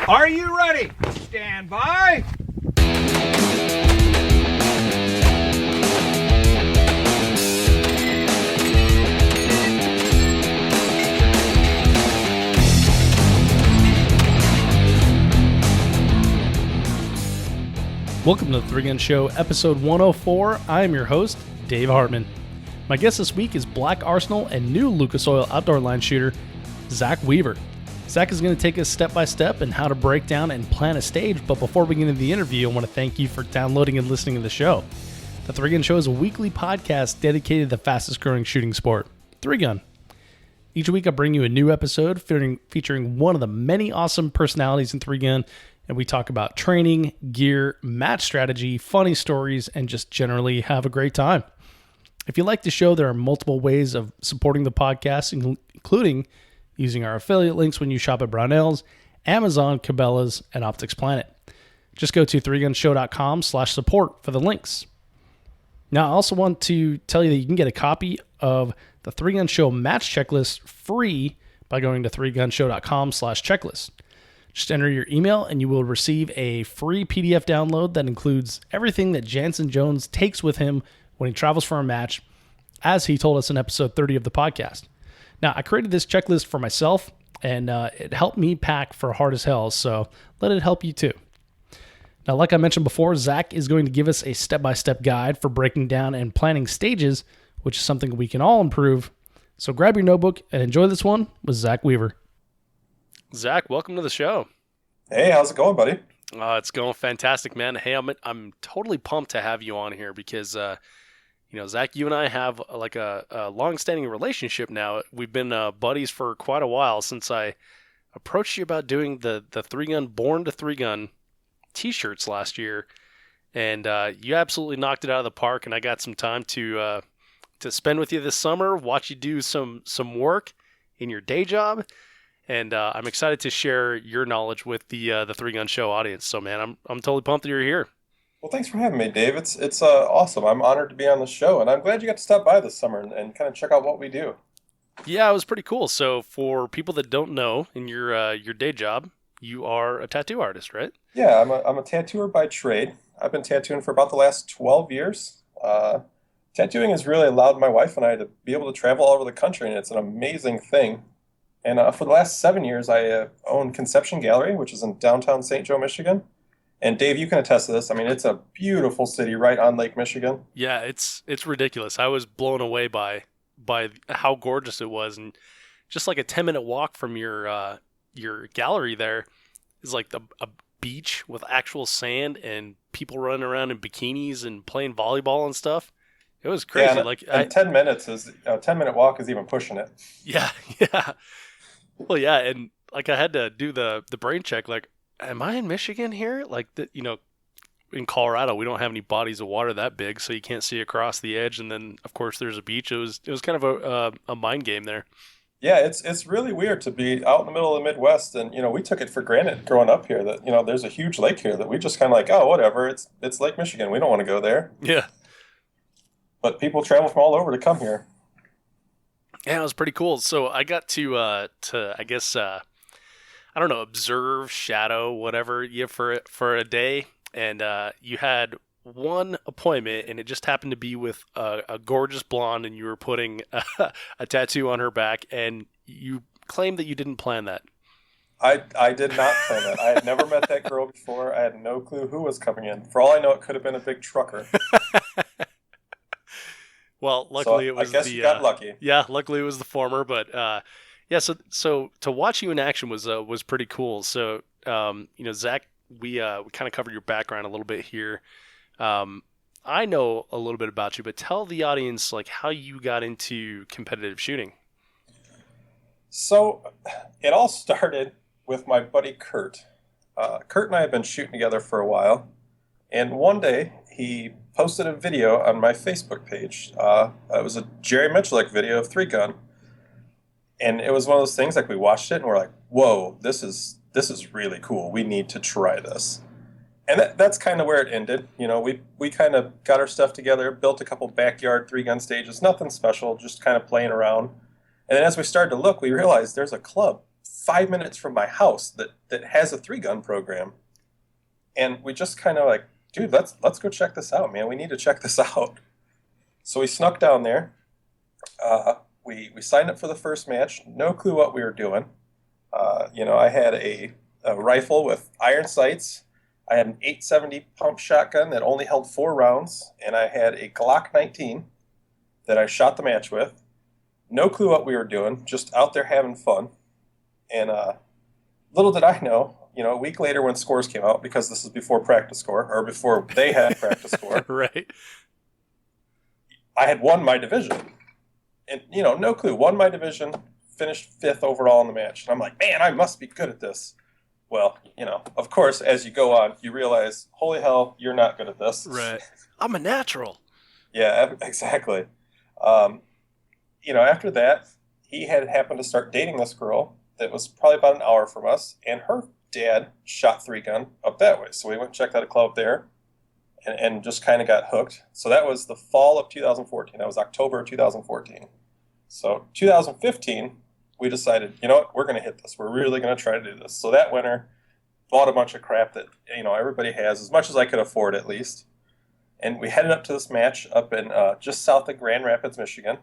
Are you ready? Stand by. Welcome to the 3 Gun Show, episode 104. I am your host, Dave Hartman. My guest this week is Black Arsenal and new Lucas Oil outdoor line shooter, Zach Weaver. Zach is going to take us step by step in how to break down and plan a stage, but before we get into the interview, I want to thank you for downloading and listening to the show. The 3 Gun Show is a weekly podcast dedicated to the fastest growing shooting sport, 3 Gun. Each week I bring you a new episode featuring one of the many awesome personalities in 3 Gun, and we talk about training, gear, match strategy, funny stories, and just generally have a great time. If you like the show, there are multiple ways of supporting the podcast, including using our affiliate links when you shop at Brownells, Amazon, Cabela's, and Optics Planet. Just go to 3gunshow.com/support for the links. Now, I also want to tell you that you can get a copy of the 3 Gun Show match checklist free by going to 3gunshow.com/checklist. Just enter your email and you will receive a free PDF download that includes everything that Jansen Jones takes with him when he travels for a match, as he told us in episode 30 of the podcast. Now, I created this checklist for myself, and it helped me pack for hard as hell, so let it help you too. Now, like I mentioned before, Zach is going to give us a step-by-step guide for breaking down and planning stages, which is something we can all improve. So grab your notebook and enjoy this one with Zach Weaver. Zach, welcome to the show. Hey, how's it going, buddy? It's going fantastic, man. Hey, I'm totally pumped to have you on here because, Zach, you and I have like a long-standing relationship now. We've been buddies for quite a while since I approached you about doing the 3 Gun Born to 3 Gun t-shirts last year, and you absolutely knocked it out of the park. And I got some time to spend with you this summer, watch you do some work in your day job. And I'm excited to share your knowledge with the 3 Gun Show audience. So, man, I'm totally pumped that you're here. Well, thanks for having me, Dave. It's awesome. I'm honored to be on the show, and I'm glad you got to stop by this summer and kind of check out what we do. Yeah, it was pretty cool. So, for people that don't know, in your day job, you are a tattoo artist, right? Yeah, I'm a tattooer by trade. I've been tattooing for about the last 12 years. Tattooing has really allowed my wife and I to be able to travel all over the country, and it's an amazing thing. And for the last 7 years, I own Conception Gallery, which is in downtown St. Joe, Michigan. And Dave, you can attest to this. I mean, it's a beautiful city right on Lake Michigan. Yeah, it's ridiculous. I was blown away by how gorgeous it was, and just like a 10-minute walk from your gallery there is like a beach with actual sand and people running around in bikinis and playing volleyball and stuff. It was crazy. Yeah, and 10 minutes is a 10-minute walk is even pushing it. Yeah. Well, yeah, and like I had to do the brain check. Like, am I in Michigan here? Like, in Colorado, we don't have any bodies of water that big, so you can't see across the edge. And then, of course, there's a beach. It was kind of a mind game there. Yeah, it's really weird to be out in the middle of the Midwest, and we took it for granted growing up here that there's a huge lake here that we just kind of like, oh, whatever, it's Lake Michigan. We don't want to go there. Yeah. But people travel from all over to come here. Yeah, it was pretty cool. So I got to I guess, I don't know, observe, shadow, whatever, for a day. And you had one appointment, and it just happened to be with a gorgeous blonde, and you were putting a tattoo on her back, and you claimed that you didn't plan that. I did not plan that. I had never met that girl before. I had no clue who was coming in. For all I know, it could have been a big trucker. Well, luckily it was I guess you got lucky. Yeah, luckily it was the former, but yeah. So to watch you in action was pretty cool. So Zach, we kind of covered your background a little bit here. I know a little bit about you, but tell the audience like how you got into competitive shooting. So it all started with my buddy Kurt. Kurt and I have been shooting together for a while, and one day he posted a video on my Facebook page. It was a Jerry Mitchell video of 3 Gun, and it was one of those things like we watched it and we're like, "Whoa, this is really cool. We need to try this." And that's kind of where it ended. We kind of got our stuff together, built a couple backyard 3 Gun stages, nothing special, just kind of playing around. And then as we started to look, we realized there's a club 5 minutes from my house that has a 3-gun program. And we just kind of like, dude, let's go check this out, man. We need to check this out. So we snuck down there. We signed up for the first match. No clue what we were doing. I had a rifle with iron sights. I had an 870 pump shotgun that only held 4 rounds, and I had a Glock 19 that I shot the match with. No clue what we were doing, just out there having fun. And little did I know, a week later when scores came out, because this is before practice score, or before they had practice score, Right. I had won my division. And, no clue. Won my division, finished 5th overall in the match. And I'm like, man, I must be good at this. Well, of course, as you go on, you realize, holy hell, you're not good at this. Right. I'm a natural. Yeah, exactly. After that, he had happened to start dating this girl that was probably about an hour from us, and her dad shot 3-gun up that way. So we went and checked out a club there and just kind of got hooked. So that was the fall of 2014. That was October of 2014. So 2015, we decided, we're going to hit this. We're really going to try to do this. So that winter, bought a bunch of crap that, everybody has, as much as I could afford at least. And we headed up to this match up in just south of Grand Rapids, Michigan,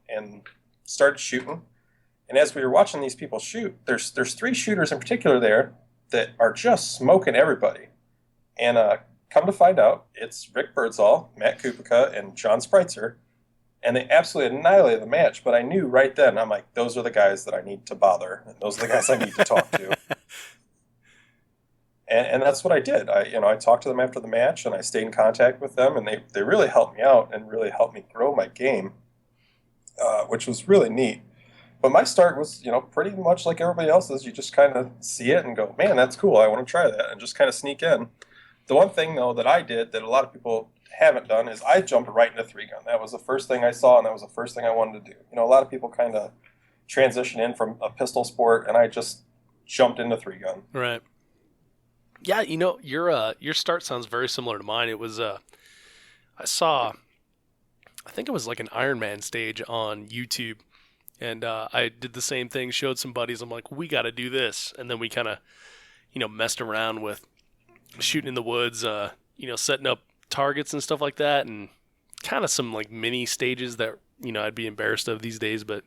and started shooting. And as we were watching these people shoot, there's 3 shooters in particular there that are just smoking everybody. And come to find out, it's Rick Birdsall, Matt Kupica, and John Spreitzer. And they absolutely annihilated the match. But I knew right then, I'm like, those are the guys that I need to bother. And those are the guys I need to talk to. And that's what I did. I talked to them after the match, and I stayed in contact with them. And they really helped me out and really helped me grow my game, which was really neat. But my start was, pretty much like everybody else's. You just kind of see it and go, man, that's cool. I want to try that, and just kind of sneak in. The one thing, though, that I did that a lot of people haven't done is I jumped right into 3-gun. That was the first thing I saw, and that was the first thing I wanted to do. A lot of people kind of transition in from a pistol sport, and I just jumped into 3-gun. Right. Yeah, your start sounds very similar to mine. It was I think it was like an Iron Man stage on YouTube. And I did the same thing, showed some buddies. I'm like, we got to do this. And then we kind of, messed around with shooting in the woods, setting up targets and stuff like that. And kind of some like mini stages that, I'd be embarrassed of these days. But,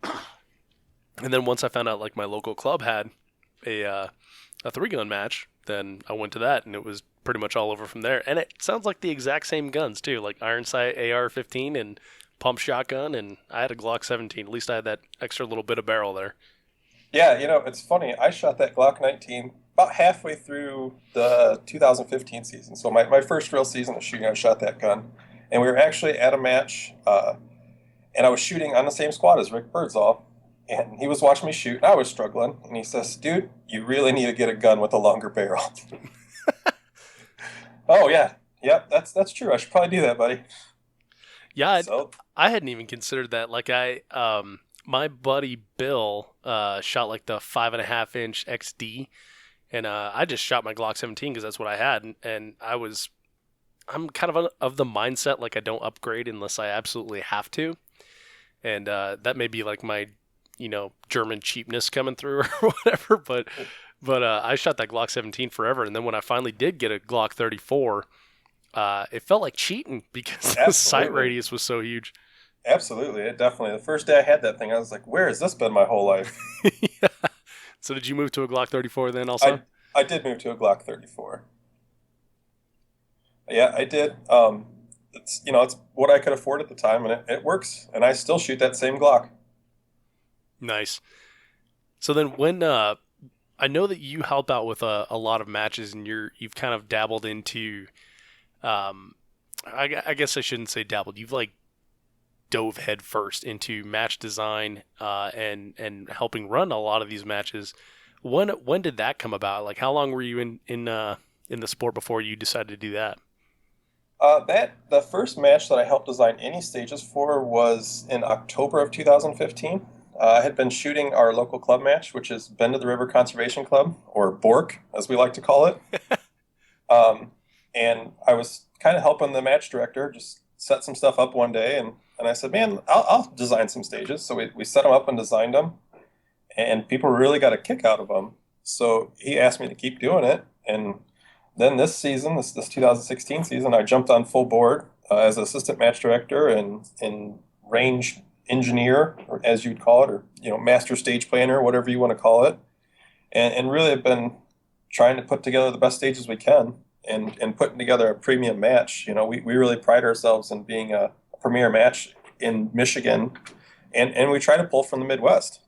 and then once I found out like my local club had a 3-gun match, then I went to that and it was pretty much all over from there. And it sounds like the exact same guns too, like iron sight AR-15 and pump shotgun, and I had a Glock 17. At least I had that extra little bit of barrel there. Yeah, it's funny. I shot that Glock 19 about halfway through the 2015 season. So my first real season of shooting, I shot that gun. And we were actually at a match, and I was shooting on the same squad as Rick Birdsall. And he was watching me shoot, and I was struggling. And he says, dude, you really need to get a gun with a longer barrel. Oh, yeah. Yep, that's true. I should probably do that, buddy. Yeah, I hadn't even considered that. Like my buddy Bill shot like the 5.5-inch XD, and I just shot my Glock 17 because that's what I had, and I'm kind of the mindset like I don't upgrade unless I absolutely have to, and that may be like my German cheapness coming through or whatever, but I shot that Glock 17 forever, and then when I finally did get a Glock 34. It felt like cheating because the sight radius was so huge. Absolutely. It definitely. The first day I had that thing, I was like, where has this been my whole life? Yeah. So did you move to a Glock 34 then also? I did move to a Glock 34. Yeah, I did. It's what I could afford at the time, and it works. And I still shoot that same Glock. Nice. So then when I know that you help out with a lot of matches, and you've kind of dabbled into I guess I shouldn't say dabbled. You've like dove head first into match design and helping run a lot of these matches. When did that come about? Like, how long were you in the sport before you decided to do that? The first match that I helped design any stages for was in October of 2015. I had been shooting our local club match, which is Bend of the River Conservation Club, or BORC, as we like to call it. And I was kind of helping the match director just set some stuff up one day, and I said, man, I'll design some stages. So we set them up and designed them. and people really got a kick out of them. So he asked me to keep doing it, and then this season, this 2016 season, I jumped on full board as assistant match director and range engineer, or as you'd call it, or master stage planner, whatever you want to call it, and really have been trying to put together the best stages we can and putting together a premium match. We really pride ourselves in being a premier match in Michigan, and we try to pull from the Midwest.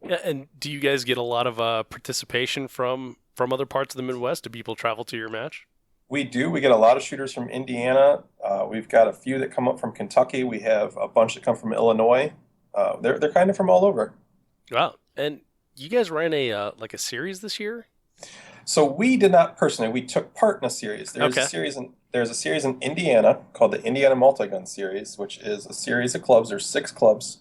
Yeah, and do you guys get a lot of participation from other parts of the Midwest? Do people travel to your match? We do. We get a lot of shooters from Indiana. We've got a few that come up from Kentucky. We have a bunch that come from Illinois. They're kind of from all over. Wow. And you guys ran a series this year? So we did not personally. We took part in a series. There's a series in Indiana called the Indiana Multi-Gun Series, which is a series of clubs. There's 6 clubs,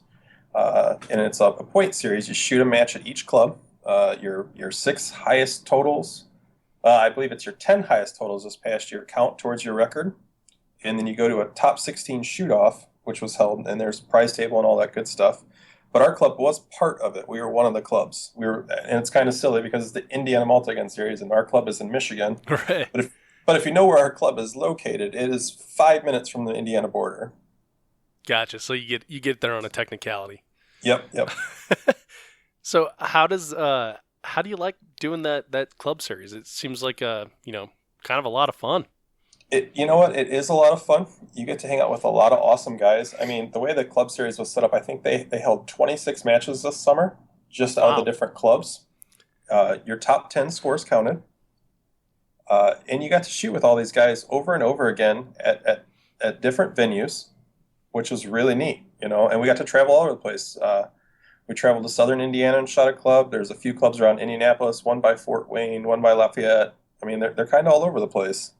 and it's a point series. You shoot a match at each club. Your 6 highest totals, I believe it's your 10 highest totals this past year, count towards your record. And then you go to a top 16 shoot-off, which was held, and there's a prize table and all that good stuff. But our club was part of it. We were one of the clubs. And it's kind of silly because it's the Indiana Multi-Gun Series, and our club is in Michigan. Right. But if you know where our club is located, it is 5 minutes from the Indiana border. Gotcha. So you get there on a technicality. Yep. So how do you doing that club series? It seems like kind of a lot of fun. You know what? It is a lot of fun. You get to hang out with a lot of awesome guys. I mean, the way the club series was set up, I think they held 26 matches this summer, just out of the different clubs. Your top 10 scores counted. And you got to shoot with all these guys over and over again at different venues, which was really neat, and we got to travel all over the place. We traveled to Southern Indiana and shot a club. There's a few clubs around Indianapolis, one by Fort Wayne, one by Lafayette. I mean, they're kind of all over the place.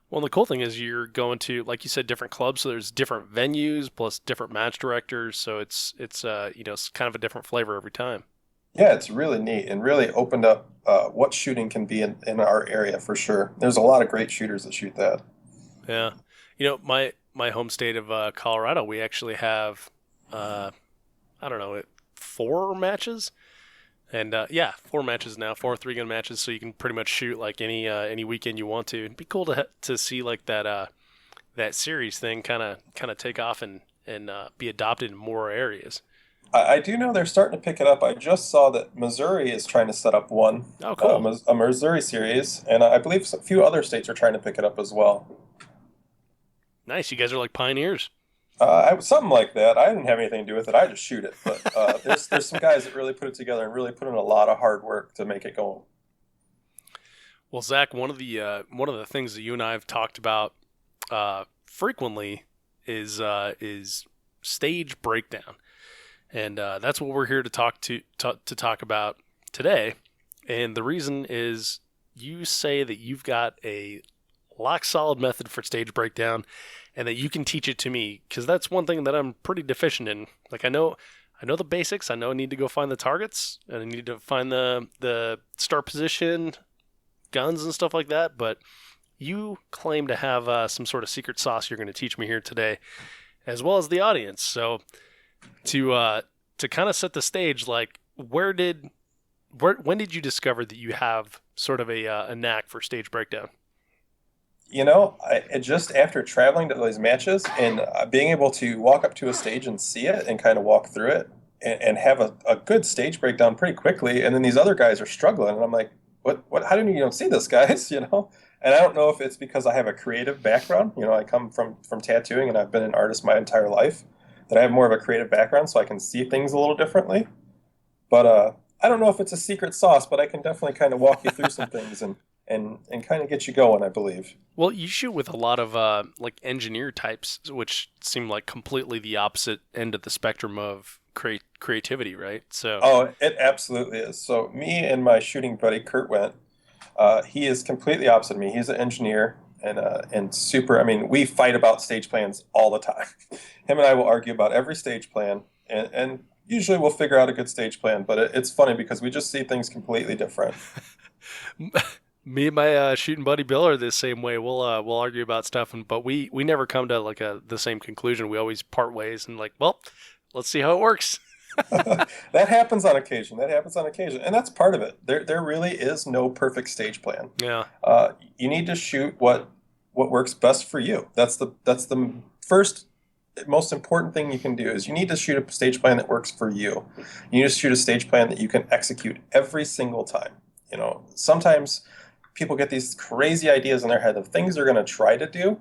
Well, the cool thing is you're going to, like you said, different clubs, so there's different venues plus different match directors, so it's kind of a different flavor every time. Yeah, it's really neat and really opened up what shooting can be in our area for sure. There's a lot of great shooters that shoot that. Yeah. My home state of Colorado, we actually have, 4 matches. And 4 matches now, 4 3-gun matches, so you can pretty much shoot like any weekend you want to. It'd be cool to see like that series thing kind of take off and be adopted in more areas. I do know they're starting to pick it up. I just saw that Missouri is trying to set up one. Oh, cool. A Missouri series, and I believe a few other states are trying to pick it up as well. Nice, you guys are like pioneers. Something like that. I didn't have anything to do with it. I just shoot it. But there's some guys that really put it together and really put in a lot of hard work to make it go. Well, Zach, one of the things that you and I have talked about frequently is stage breakdown, and that's what we're here to talk about today. And the reason is you say that you've got a lock solid method for stage breakdown, and that you can teach it to me, because that's one thing that I'm pretty deficient in. Like I know the basics. I know I need to go find the targets, and I need to find the start position, guns and stuff like that. But you claim to have some sort of secret sauce you're going to teach me here today, as well as the audience. So to kind of set the stage, like when did you discover that you have sort of a knack for stage breakdown? Just after traveling to those matches and being able to walk up to a stage and see it and kind of walk through it and have a good stage breakdown pretty quickly. And then these other guys are struggling. And I'm like, what, how do you don't see this, guys? And I don't know if it's because I have a creative background. I come from tattooing and I've been an artist my entire life, that I have more of a creative background so I can see things a little differently. But I don't know if it's a secret sauce, but I can definitely kind of walk you through some things and kind of get you going, I believe. Well, you shoot with a lot of like engineer types, which seem like completely the opposite end of the spectrum of creativity, right? So. Oh, it absolutely is. So me and my shooting buddy Kurt Wendt, he is completely opposite of me. He's an engineer and super. I mean, we fight about stage plans all the time. Him and I will argue about every stage plan, and usually we'll figure out a good stage plan. But it's funny because we just see things completely different. Me and my shooting buddy Bill are the same way. We'll argue about stuff, but we never come to like the same conclusion. We always part ways and like, well, let's see how it works. That happens on occasion. That happens on occasion, and that's part of it. There really is no perfect stage plan. Yeah. You need to shoot what works best for you. That's the first most important thing you can do is you need to shoot a stage plan that works for you. You need to shoot a stage plan that you can execute every single time. Sometimes people get these crazy ideas in their head of things they're going to try to do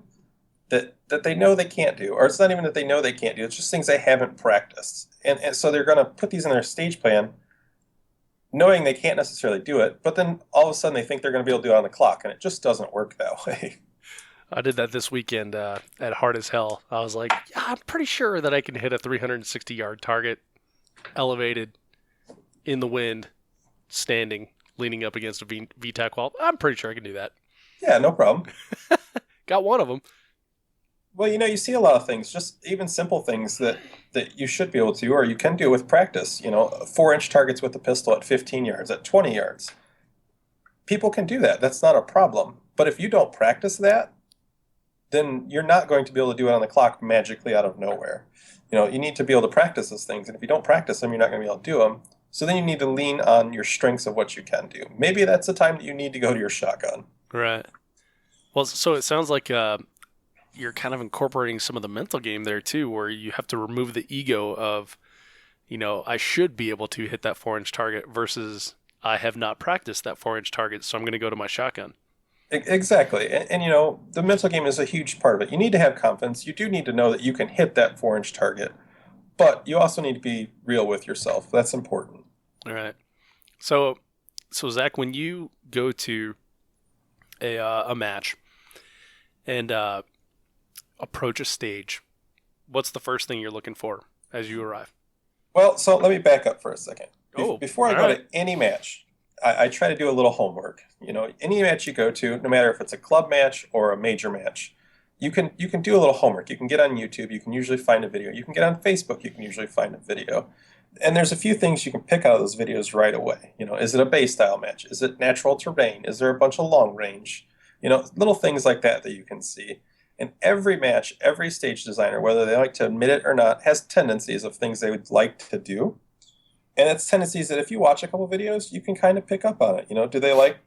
that they know they can't do, or it's not even that they know they can't do. It's just things they haven't practiced, and so they're going to put these in their stage plan, knowing they can't necessarily do it. But then all of a sudden they think they're going to be able to do it on the clock, and it just doesn't work that way. I did that this weekend at Hard as Hell. I was like, yeah, I'm pretty sure that I can hit a 360-yard target, elevated, in the wind, standing, leaning up against a VTAC wall. I'm pretty sure I can do that. Yeah, no problem. Got one of them. Well, you see a lot of things, just even simple things that you should be able to, or you can do with practice. 4-inch targets with the pistol at 15 yards, at 20 yards. People can do that. That's not a problem. But if you don't practice that, then you're not going to be able to do it on the clock magically out of nowhere. You need to be able to practice those things. And if you don't practice them, you're not going to be able to do them. So then you need to lean on your strengths of what you can do. Maybe that's the time that you need to go to your shotgun. Right. Well, so it sounds like you're kind of incorporating some of the mental game there too, where you have to remove the ego of, I should be able to hit that 4-inch target versus I have not practiced that 4-inch target, so I'm going to go to my shotgun. Exactly. And the mental game is a huge part of it. You need to have confidence. You do need to know that you can hit that 4-inch target, but you also need to be real with yourself. That's important. All right. So Zach, when you go to a match and approach a stage, what's the first thing you're looking for as you arrive? Well, so let me back up for a second. Oh, Before I go to any match, I try to do a little homework. Any match you go to, no matter if it's a club match or a major match, you can do a little homework. You can get on YouTube. You can usually find a video. You can get on Facebook. You can usually find a video. And there's a few things you can pick out of those videos right away. Is it a base style match? Is it natural terrain? Is there a bunch of long range? Little things like that you can see. And every match, every stage designer, whether they like to admit it or not, has tendencies of things they would like to do. And it's tendencies that if you watch a couple videos, you can kind of pick up on it. Do they like,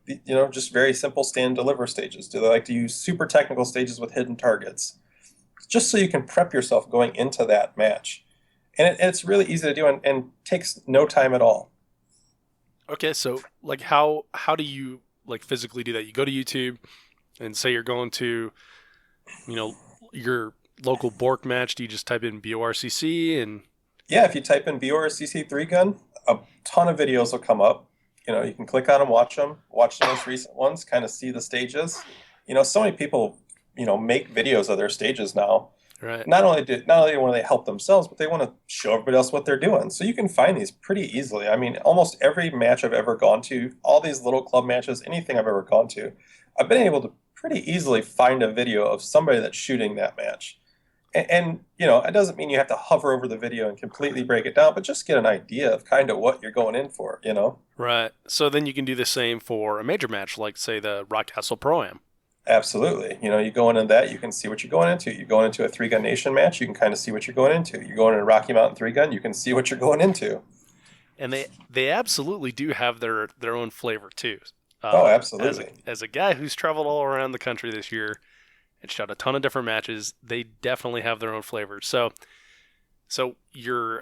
just very simple stand deliver stages? Do they like to use super technical stages with hidden targets? Just so you can prep yourself going into that match. And it's really easy to do and takes no time at all. Okay, so like how do you like physically do that? You go to YouTube and say you're going to, your local Bork match. Do you just type in BORCC and... Yeah, if you type in BORCC 3-gun, a ton of videos will come up. You can click on them, watch the most recent ones, kind of see the stages. So many people, make videos of their stages now. Right. Not only want they help themselves, but they want to show everybody else what they're doing. So you can find these pretty easily. I mean, almost every match I've ever gone to, all these little club matches, anything I've ever gone to, I've been able to pretty easily find a video of somebody that's shooting that match. And it doesn't mean you have to hover over the video and completely break it down, but just get an idea of kind of what you're going in for, Right. So then you can do the same for a major match, like, say, the Rockcastle Pro-Am. Absolutely. You go into that, you can see what you're going into. You go into a 3-gun nation match, you can kind of see what you're going into. You go into a Rocky Mountain 3-gun, you can see what you're going into. And they absolutely do have their own flavor, too. Oh, absolutely. As a guy who's traveled all around the country this year and shot a ton of different matches, they definitely have their own flavor. So you're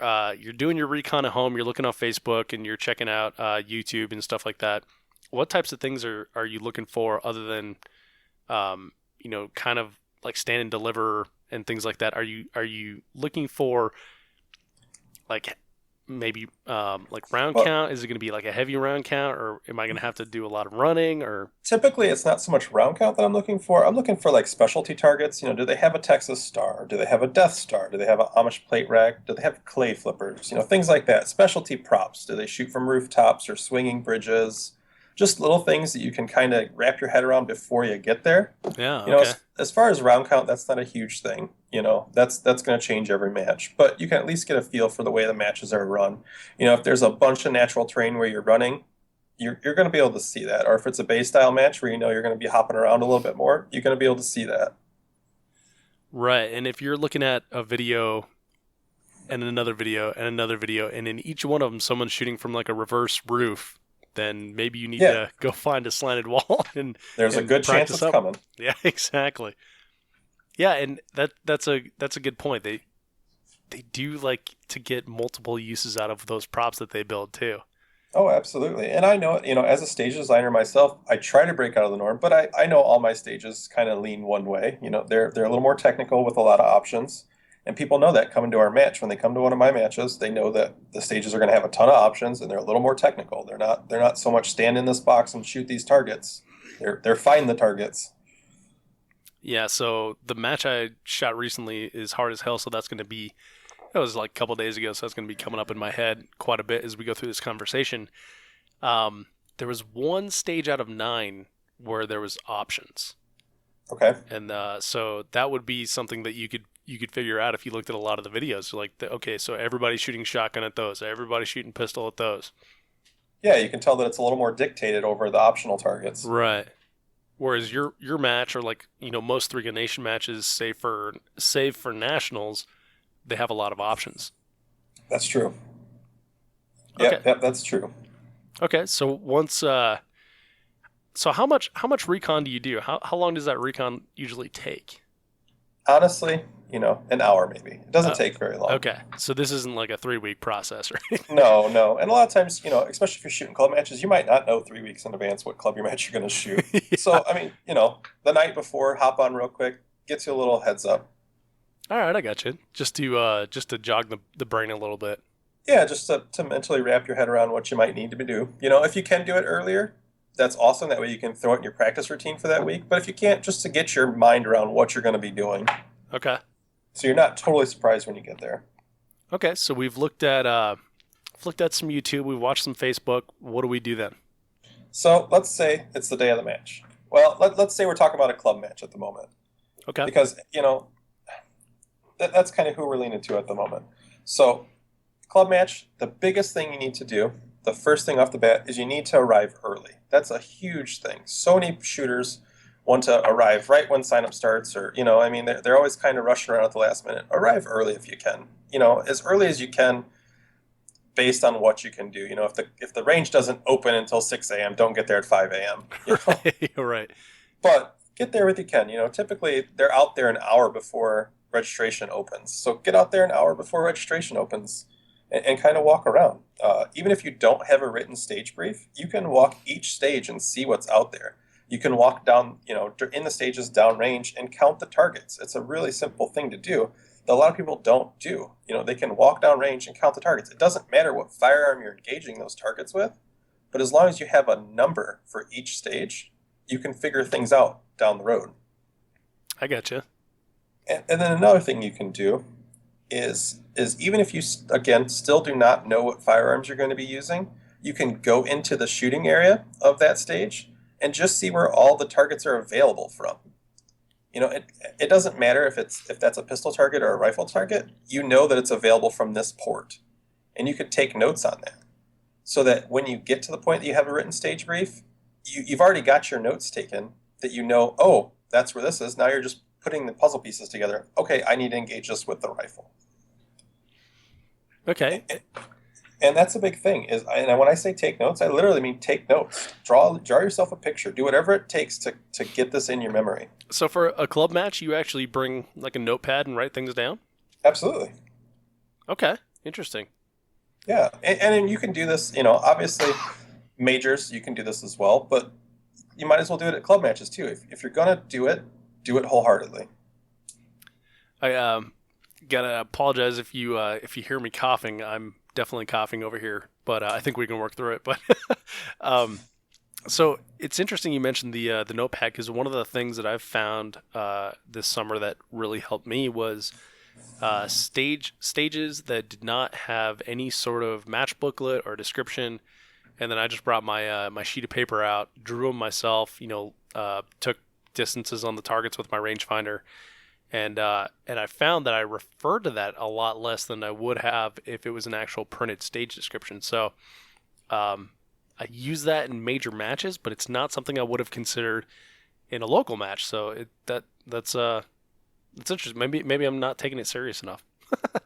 doing your recon at home, you're looking on Facebook, and you're checking out YouTube and stuff like that. What types of things are you looking for other than, kind of like stand and deliver and things like that? Are you looking for like maybe like round count? Is it going to be like a heavy round count, or am I going to have to do a lot of running? Or typically it's not so much round count that I'm looking for. I'm looking for like specialty targets. Do they have a Texas Star? Do they have a Death Star? Do they have an Amish plate rack? Do they have clay flippers? Things like that. Specialty props. Do they shoot from rooftops or swinging bridges? Just little things that you can kind of wrap your head around before you get there. Yeah. Okay. As far as round count, that's not a huge thing. That's going to change every match, but you can at least get a feel for the way the matches are run. If there's a bunch of natural terrain where you're running, you're going to be able to see that. Or if it's a base style match where you're going to be hopping around a little bit more, you're going to be able to see that. Right. And if you're looking at a video and another video and another video, and in each one of them, someone's shooting from like a reverse roof. Then maybe you need to go find a slanted wall and there's a good chance it's coming. Yeah, exactly. Yeah, and that's a good point. They do like to get multiple uses out of those props that they build too. Oh, absolutely. And I know, as a stage designer myself, I try to break out of the norm, but I know all my stages kind of lean one way. They're a little more technical with a lot of options. And people know that coming to our match. When they come to one of my matches, they know that the stages are going to have a ton of options and they're a little more technical. They're not so much stand in this box and shoot these targets. They're find the targets. Yeah, so the match I shot recently is hard as hell, so that's going to be, that was like a couple days ago, so that's going to be coming up in my head quite a bit as we go through this conversation. There was one stage out of 9 where there was options. Okay. And so that would be something that you could figure out if you looked at a lot of the videos. Like, okay, so everybody's shooting shotgun at those, everybody's shooting pistol at those. Yeah, you can tell that it's a little more dictated over the optional targets. Right. Whereas your match, or like, most 3 Gun Nation matches, save for nationals, they have a lot of options. That's true. Okay. Yep, that's true. Okay, so once so how much recon do you do? How long does that recon usually take? Honestly, an hour maybe. It doesn't take very long. Okay, so this isn't like a 3-week process, right? No. And a lot of times, especially if you're shooting club matches, you might not know 3 weeks in advance what club your match you're going to shoot. Yeah. So, I mean, the night before, hop on real quick, gets you a little heads up. All right, I got you. Just to jog the brain a little bit. Yeah, just to mentally wrap your head around what you might need to do. If you can do it earlier, that's awesome. That way you can throw it in your practice routine for that week. But if you can't, just to get your mind around what you're going to be doing. Okay. So you're not totally surprised when you get there. Okay, so we've looked at some YouTube, we've watched some Facebook. What do we do then? So let's say it's the day of the match. Well, let's say we're talking about a club match at the moment. Okay. Because, that's kind of who we're leaning to at the moment. So club match, the biggest thing you need to do, the first thing off the bat, is you need to arrive early. That's a huge thing. So many shooters want to arrive right when sign-up starts, or, they're always kind of rushing around at the last minute. Arrive early if you can. As early as you can, based on what you can do. If the range doesn't open until 6 a.m., don't get there at 5 a.m. Right. But get there if you can. Typically they're out there an hour before registration opens. So get out there an hour before registration opens and kind of walk around. Even if you don't have a written stage brief, you can walk each stage and see what's out there. You can walk down, in the stages downrange and count the targets. It's a really simple thing to do that a lot of people don't do. They can walk downrange and count the targets. It doesn't matter what firearm you're engaging those targets with, but as long as you have a number for each stage, you can figure things out down the road. I gotcha. And then another thing you can do is even if you, again, still do not know what firearms you're going to be using, you can go into the shooting area of that stage and just see where all the targets are available from. It doesn't matter if that's a pistol target or a rifle target. You know that it's available from this port, and you could take notes on that, so that when you get to the point that you have a written stage brief, you've already got your notes taken. That oh, that's where this is. Now you're just putting the puzzle pieces together. Okay, I need to engage this with the rifle. Okay. And that's a big thing. And when I say take notes, I literally mean take notes. Draw yourself a picture. Do whatever it takes to get this in your memory. So for a club match, you actually bring like a notepad and write things down? Absolutely. Okay. Interesting. Yeah. And you can do this, obviously majors, you can do this as well, but you might as well do it at club matches too. If you're going to do it wholeheartedly. I gotta apologize if you hear me coughing. I'm definitely coughing over here, but I think we can work through it. But so it's interesting you mentioned the notepad, because one of the things that I've found this summer that really helped me was stages that did not have any sort of match booklet or description, and then I just brought my my sheet of paper out, drew them myself, took distances on the targets with my rangefinder. And I found that I referred to that a lot less than I would have if it was an actual printed stage description. So I use that in major matches, but it's not something I would have considered in a local match. So that's interesting. Maybe I'm not taking it serious enough.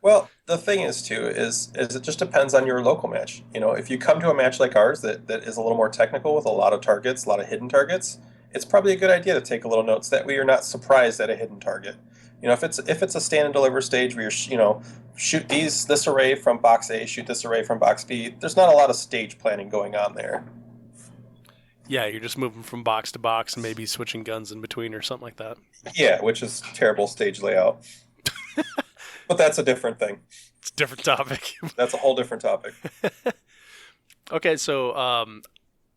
Well, the thing is too is it just depends on your local match. If you come to a match like ours that is a little more technical with a lot of targets, a lot of hidden targets, it's probably a good idea to take a little notes that way you're not surprised at a hidden target. If it's a stand and deliver stage where shoot this array from box A, shoot this array from box B, there's not a lot of stage planning going on there. Yeah, you're just moving from box to box and maybe switching guns in between or something like that. Yeah, which is terrible stage layout. But that's a different thing. It's a different topic. That's a whole different topic. Okay, so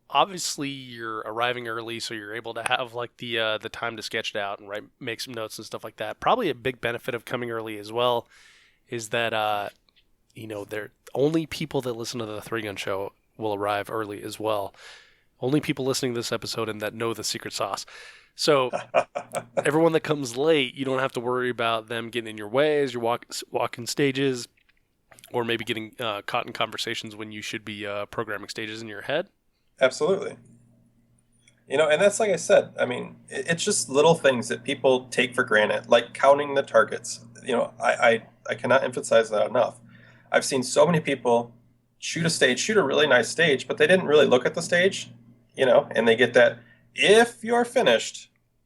obviously you're arriving early, so you're able to have like the time to sketch it out and make some notes and stuff like that. Probably a big benefit of coming early as well is that they're only people that listen to the Three Gun Show will arrive early as well. Only people listening to this episode and that know the secret sauce. So everyone that comes late, you don't have to worry about them getting in your way as you're walking stages, or maybe getting caught in conversations when you should be programming stages in your head. Absolutely. And that's like I said, I mean, it's just little things that people take for granted, like counting the targets. I cannot emphasize that enough. I've seen so many people shoot a really nice stage, but they didn't really look at the stage, and they get that, if you're finished.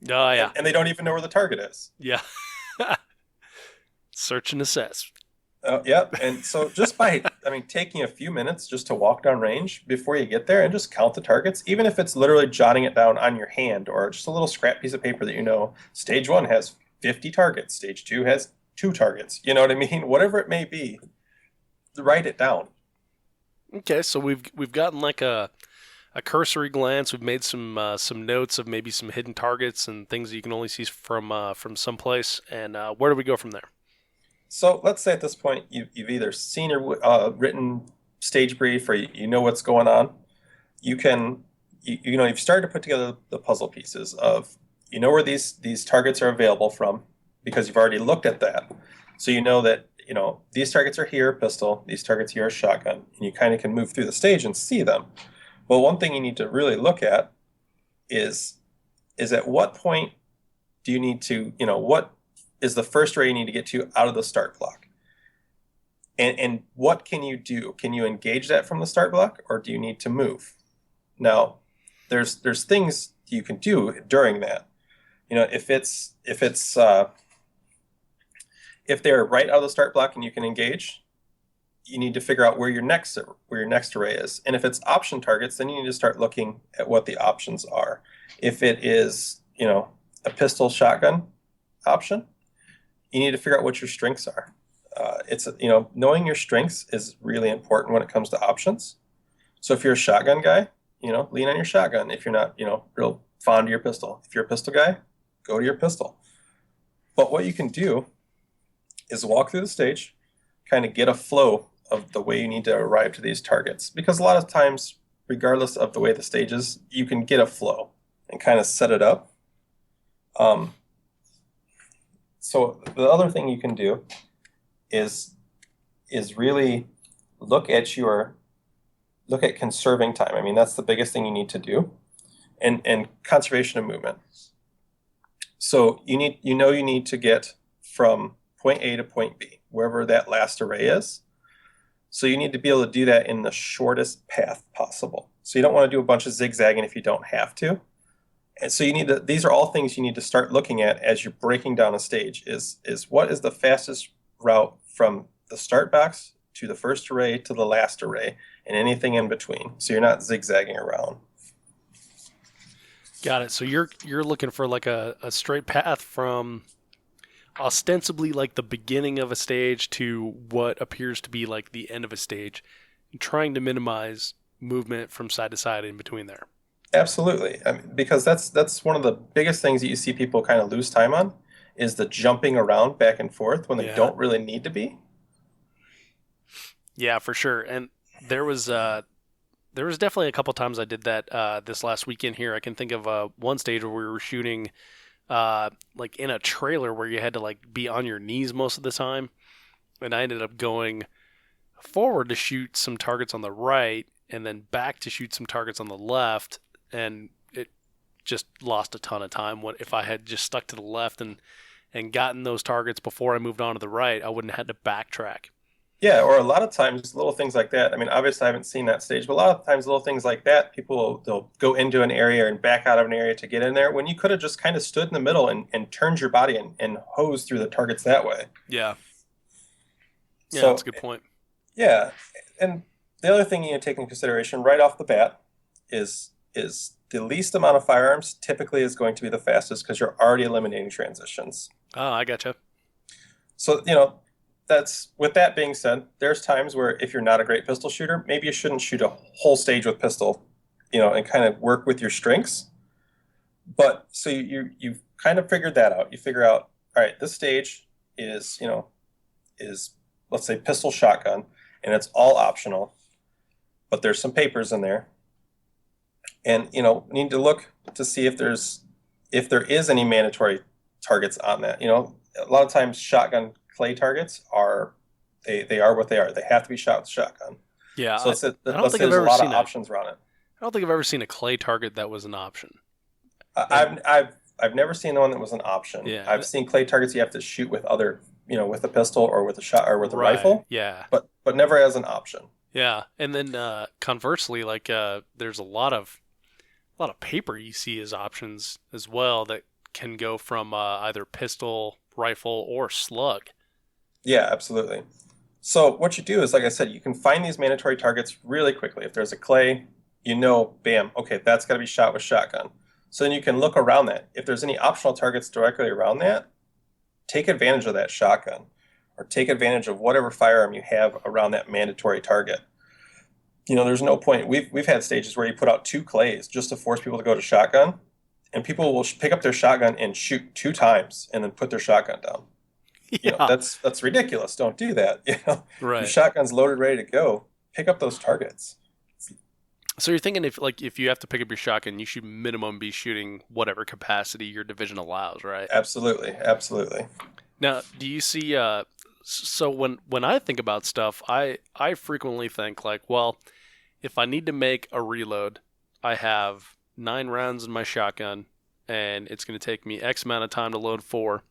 Oh, yeah. And they don't even know where the target is. Yeah. Search and assess. Yeah. And so just by, taking a few minutes just to walk down range before you get there and just count the targets, even if it's literally jotting it down on your hand or just a little scrap piece of paper that stage 1 has 50 targets, stage 2 has 2 targets. You know what I mean? Whatever it may be, write it down. Okay, so we've gotten like a cursory glance. We've made some notes of maybe some hidden targets and things that you can only see from someplace. And where do we go from there? So let's say at this point you've either seen your written stage brief or you know what's going on. You've started to put together the puzzle pieces of where these targets are available from because you've already looked at that. So that these targets are here, pistol. These targets here are shotgun, and you kind of can move through the stage and see them. Well, one thing you need to really look at is at what point do you need to, what is the first array you need to get to out of the start block? And what can you do? Can you engage that from the start block, or do you need to move? Now, there's things you can do during that. If they're right out of the start block and you can engage, you need to figure out where your next array is. And if it's option targets, then you need to start looking at what the options are. If it is, a pistol shotgun option, you need to figure out what your strengths are. Knowing your strengths is really important when it comes to options. So if you're a shotgun guy, lean on your shotgun. If you're not, real fond of your pistol. If you're a pistol guy, go to your pistol. But what you can do is walk through the stage, kind of get a flow of the way you need to arrive to these targets. Because a lot of times, regardless of the way the stage is, you can get a flow and kind of set it up. So the other thing you can do is really look at conserving time. That's the biggest thing you need to do, and conservation of movement. So you need to get from point A to point B, wherever that last array is. So you need to be able to do that in the shortest path possible. So you don't want to do a bunch of zigzagging if you don't have to. And so these are all things you need to start looking at as you're breaking down a stage is what is the fastest route from the start box to the first array to the last array and anything in between. So you're not zigzagging around. Got it. So you're looking for like a straight path from ostensibly like the beginning of a stage to what appears to be like the end of a stage, and trying to minimize movement from side to side in between there. Absolutely. Because that's one of the biggest things that you see people kind of lose time on is the jumping around back and forth when they don't really need to be. Yeah, for sure. And there was definitely a couple times I did that this last weekend here. I can think of one stage where we were shooting like in a trailer where you had to like be on your knees most of the time. And I ended up going forward to shoot some targets on the right and then back to shoot some targets on the left. And it just lost a ton of time. What if I had just stuck to the left and and gotten those targets before I moved on to the right, I wouldn't have had to backtrack. Yeah, or a lot of times little things like that. I mean, obviously I haven't seen that stage, but a lot of times little things like that, they'll go into an area and back out of an area to get in there when you could have just kind of stood in the middle and turned your body and hosed through the targets that way. Yeah. Yeah, So, that's a good point. yeah. And the other thing you need to take into consideration right off the bat is the least amount of firearms typically is going to be the fastest because you're already eliminating transitions. Oh, I gotcha. So, with that being said, there's times where if you're not a great pistol shooter, maybe you shouldn't shoot a whole stage with pistol, and kind of work with your strengths. But so you've kind of figured that out. You figure out, all right, this stage is let's say pistol shotgun, and it's all optional, but there's some papers in there. And, need to look to see if there is any mandatory targets on that. A lot of times shotgun clay targets they are what they are. They have to be shot with shotgun. Yeah. So let's say I've there's a ever lot seen of options around it. I don't think I've ever seen a clay target that was an option. I've never seen the one that was an option. Yeah. I've seen clay targets you have to shoot with other, with a pistol or with a shot or with a Right. rifle. Yeah. But never as an option. Yeah. And then conversely, like there's a lot of paper you see as options as well that can go from either pistol, rifle, or slug. Yeah, absolutely. So what you do is, like I said, you can find these mandatory targets really quickly. If there's a clay, bam, okay, that's got to be shot with shotgun. So then you can look around that. If there's any optional targets directly around that, take advantage of that shotgun or take advantage of whatever firearm you have around that mandatory target. There's no point. We've had stages where you put out 2 clays just to force people to go to shotgun, and people will pick up their shotgun and shoot 2 times and then put their shotgun down. Yeah. That's ridiculous. Don't do that. Right. Your shotgun's loaded, ready to go. Pick up those targets. So you're thinking if you have to pick up your shotgun, you should minimum be shooting whatever capacity your division allows, right? Absolutely. Now, do you see? So when I think about stuff, I frequently think like, well, if I need to make a reload, I have 9 rounds in my shotgun, and it's going to take me X amount of time to load 4.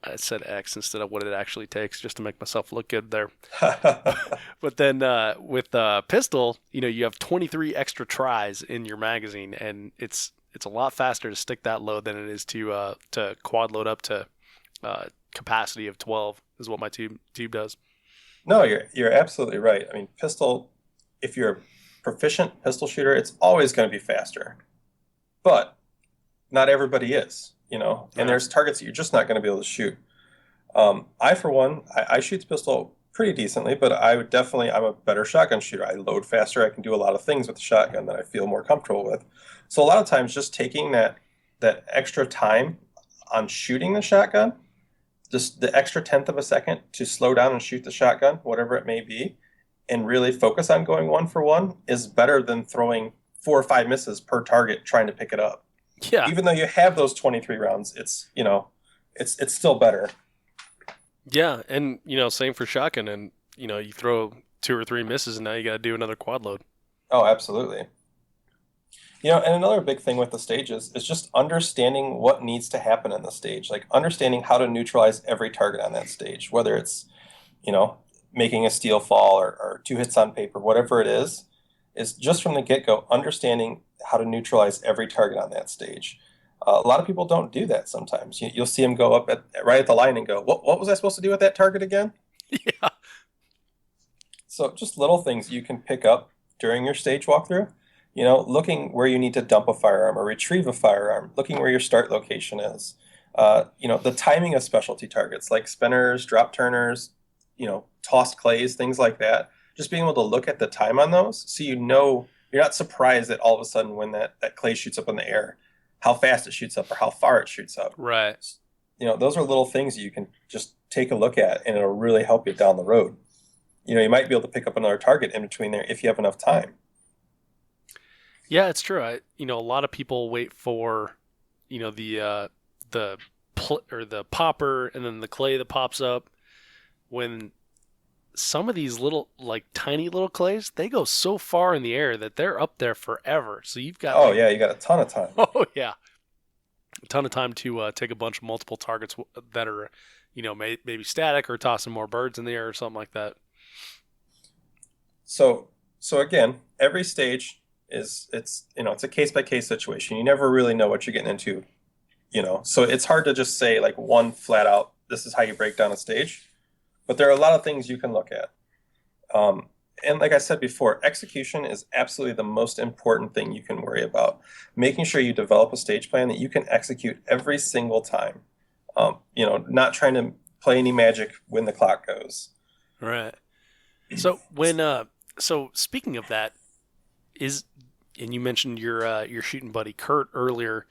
I said X instead of what it actually takes, just to make myself look good there. But then with pistol, you have 23 extra tries in your magazine, and it's a lot faster to stick that load than it is to quad load up to capacity of 12 is what my tube does. No, you're absolutely right. I mean, pistol, if you're a proficient pistol shooter, it's always going to be faster. But not everybody is, and there's targets that you're just not going to be able to shoot. I, for one, I shoot the pistol pretty decently, but I'm a better shotgun shooter. I load faster. I can do a lot of things with the shotgun that I feel more comfortable with. So a lot of times just taking that extra time on shooting the shotgun, just the extra 1/10 of a second to slow down and shoot the shotgun, whatever it may be, and really focus on going 1 for 1 is better than throwing 4 or 5 misses per target trying to pick it up. Yeah. Even though you have those 23 rounds, it's still better. Yeah, and same for shotgun, and you throw 2 or 3 misses, and now you got to do another quad load. Oh, absolutely. And another big thing with the stages is just understanding what needs to happen in the stage, like understanding how to neutralize every target on that stage, whether it's, making a steel fall or 2 hits on paper, whatever it is just from the get-go, understanding how to neutralize every target on that stage. A lot of people don't do that sometimes. You'll see them go up right at the line and go, what was I supposed to do with that target again? Yeah. So just little things you can pick up during your stage walkthrough. Looking where you need to dump a firearm or retrieve a firearm, looking where your start location is. The timing of specialty targets like spinners, drop turners, tossed clays, things like that. Just being able to look at the time on those so you're not surprised that all of a sudden when that clay shoots up in the air, how fast it shoots up or how far it shoots up. Right. Those are little things you can just take a look at, and it'll really help you down the road. You might be able to pick up another target in between there if you have enough time. Yeah, it's true. A lot of people wait for, the popper and then the clay that pops up. When some of these little, tiny little clays, they go so far in the air that they're up there forever. So you've got. Yeah, you got a ton of time. Oh yeah. ton of time to take a bunch of multiple targets that are, maybe static, or tossing more birds in the air or something like that. So again, every stage it's a case by case situation. You never really know what you're getting into, So it's hard to just say like one flat out, this is how you break down a stage. But there are a lot of things you can look at. And like I said before, execution is absolutely the most important thing you can worry about. Making sure you develop a stage plan that you can execute every single time. Not trying to play any magic when the clock goes. Right. So so speaking of that, and you mentioned your shooting buddy Kurt earlier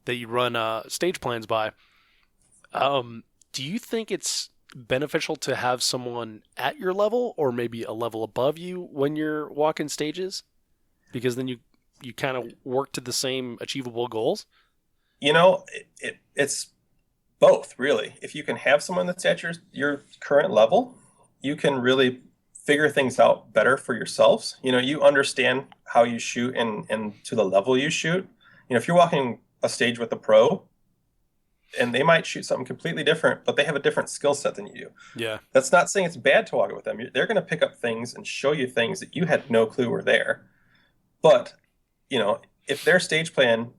that you run stage plans by. Do you think it's beneficial to have someone at your level or maybe a level above you when you're walking stages? Because then you kind of work to the same achievable goals? It's both, really. If you can have someone that's at your current level, you can really figure things out better for yourselves. You understand how you shoot and to the level you shoot. If you're walking a stage with a pro, and they might shoot something completely different, but they have a different skill set than you do. Yeah. That's not saying it's bad to walk it with them. They're going to pick up things and show you things that you had no clue were there. But, if their stage plan,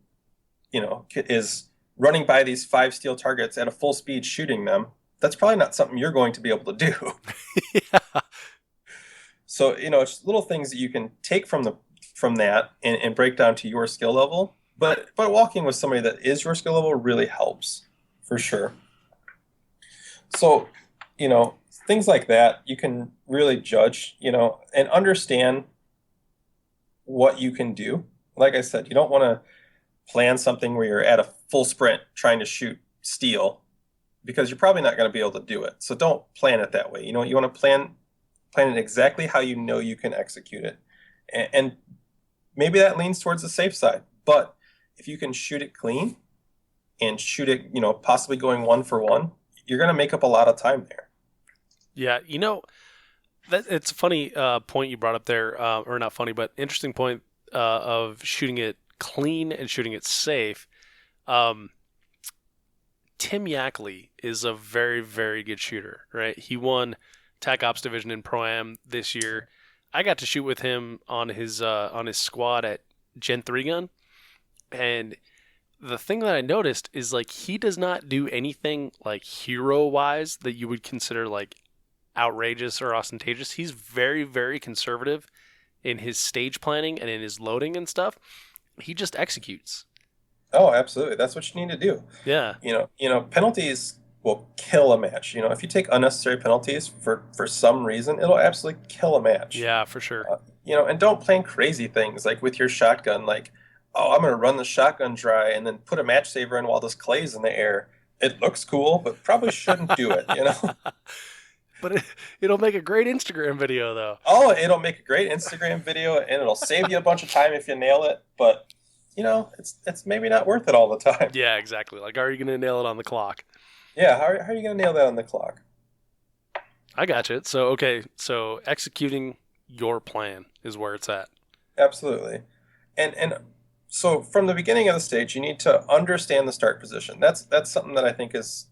is running by these 5 steel targets at a full speed shooting them, that's probably not something you're going to be able to do. Yeah. So, it's little things that you can take from that and break down to your skill level. But walking with somebody that is your skill level really helps, for sure. So, things like that, you can really judge, and understand what you can do. Like I said, you don't want to plan something where you're at a full sprint trying to shoot steel, because you're probably not going to be able to do it. So don't plan it that way. You want to plan it exactly how you can execute it. And maybe that leans towards the safe side. But if you can shoot it clean and shoot it, possibly going 1 for 1, you're going to make up a lot of time there. Yeah, it's a funny point you brought up there, or not funny, but interesting point of shooting it clean and shooting it safe. Tim Yackley is a very, very good shooter, right? He won TAC Ops Division in Pro-Am this year. I got to shoot with him on his squad at Gen 3 gun. And the thing that I noticed is like he does not do anything like hero-wise that you would consider like outrageous or ostentatious. He's very, very conservative in his stage planning and in his loading and stuff. He just executes. Oh, absolutely. That's what you need to do. Yeah. Penalties will kill a match. If you take unnecessary penalties for some reason, it'll absolutely kill a match. Yeah, for sure. And don't plan crazy things like with your shotgun, like, oh, I'm going to run the shotgun dry and then put a match saver in while this clay's in the air. It looks cool, but probably shouldn't do it, But it'll make a great Instagram video, though. Oh, it'll make a great Instagram video, and it'll save you a bunch of time if you nail it. But, it's maybe not worth it all the time. Yeah, exactly. Like, are you going to nail it on the clock? Yeah, how are you going to nail that on the clock? I got you. So executing your plan is where it's at. Absolutely. And so from the beginning of the stage, you need to understand the start position. That's something that I think is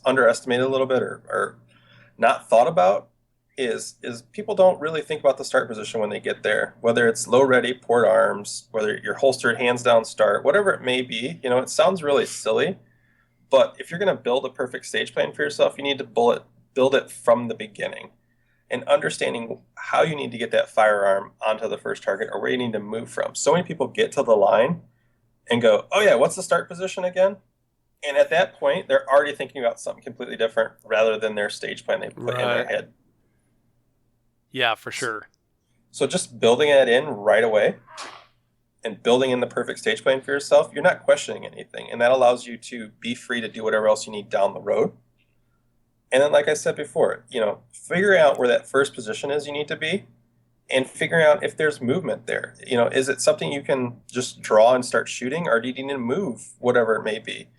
underestimated a little bit or not thought about. Is people don't really think about the start position when they get there, whether it's low ready, port arms, whether you're holstered hands down start, whatever it may be. It sounds really silly, but if you're going to build a perfect stage plan for yourself, you need to build it from the beginning. And understanding how you need to get that firearm onto the first target or where you need to move from. So many people get to the line and go, oh yeah, what's the start position again? And at that point, they're already thinking about something completely different rather than their stage plan they put in their head. Yeah, for sure. So just building it in right away and building in the perfect stage plan for yourself, you're not questioning anything. And that allows you to be free to do whatever else you need down the road. And then, like I said before, figuring out where that first position is you need to be and figuring out if there's movement there. Is it something you can just draw and start shooting, or do you need to move, whatever it may be?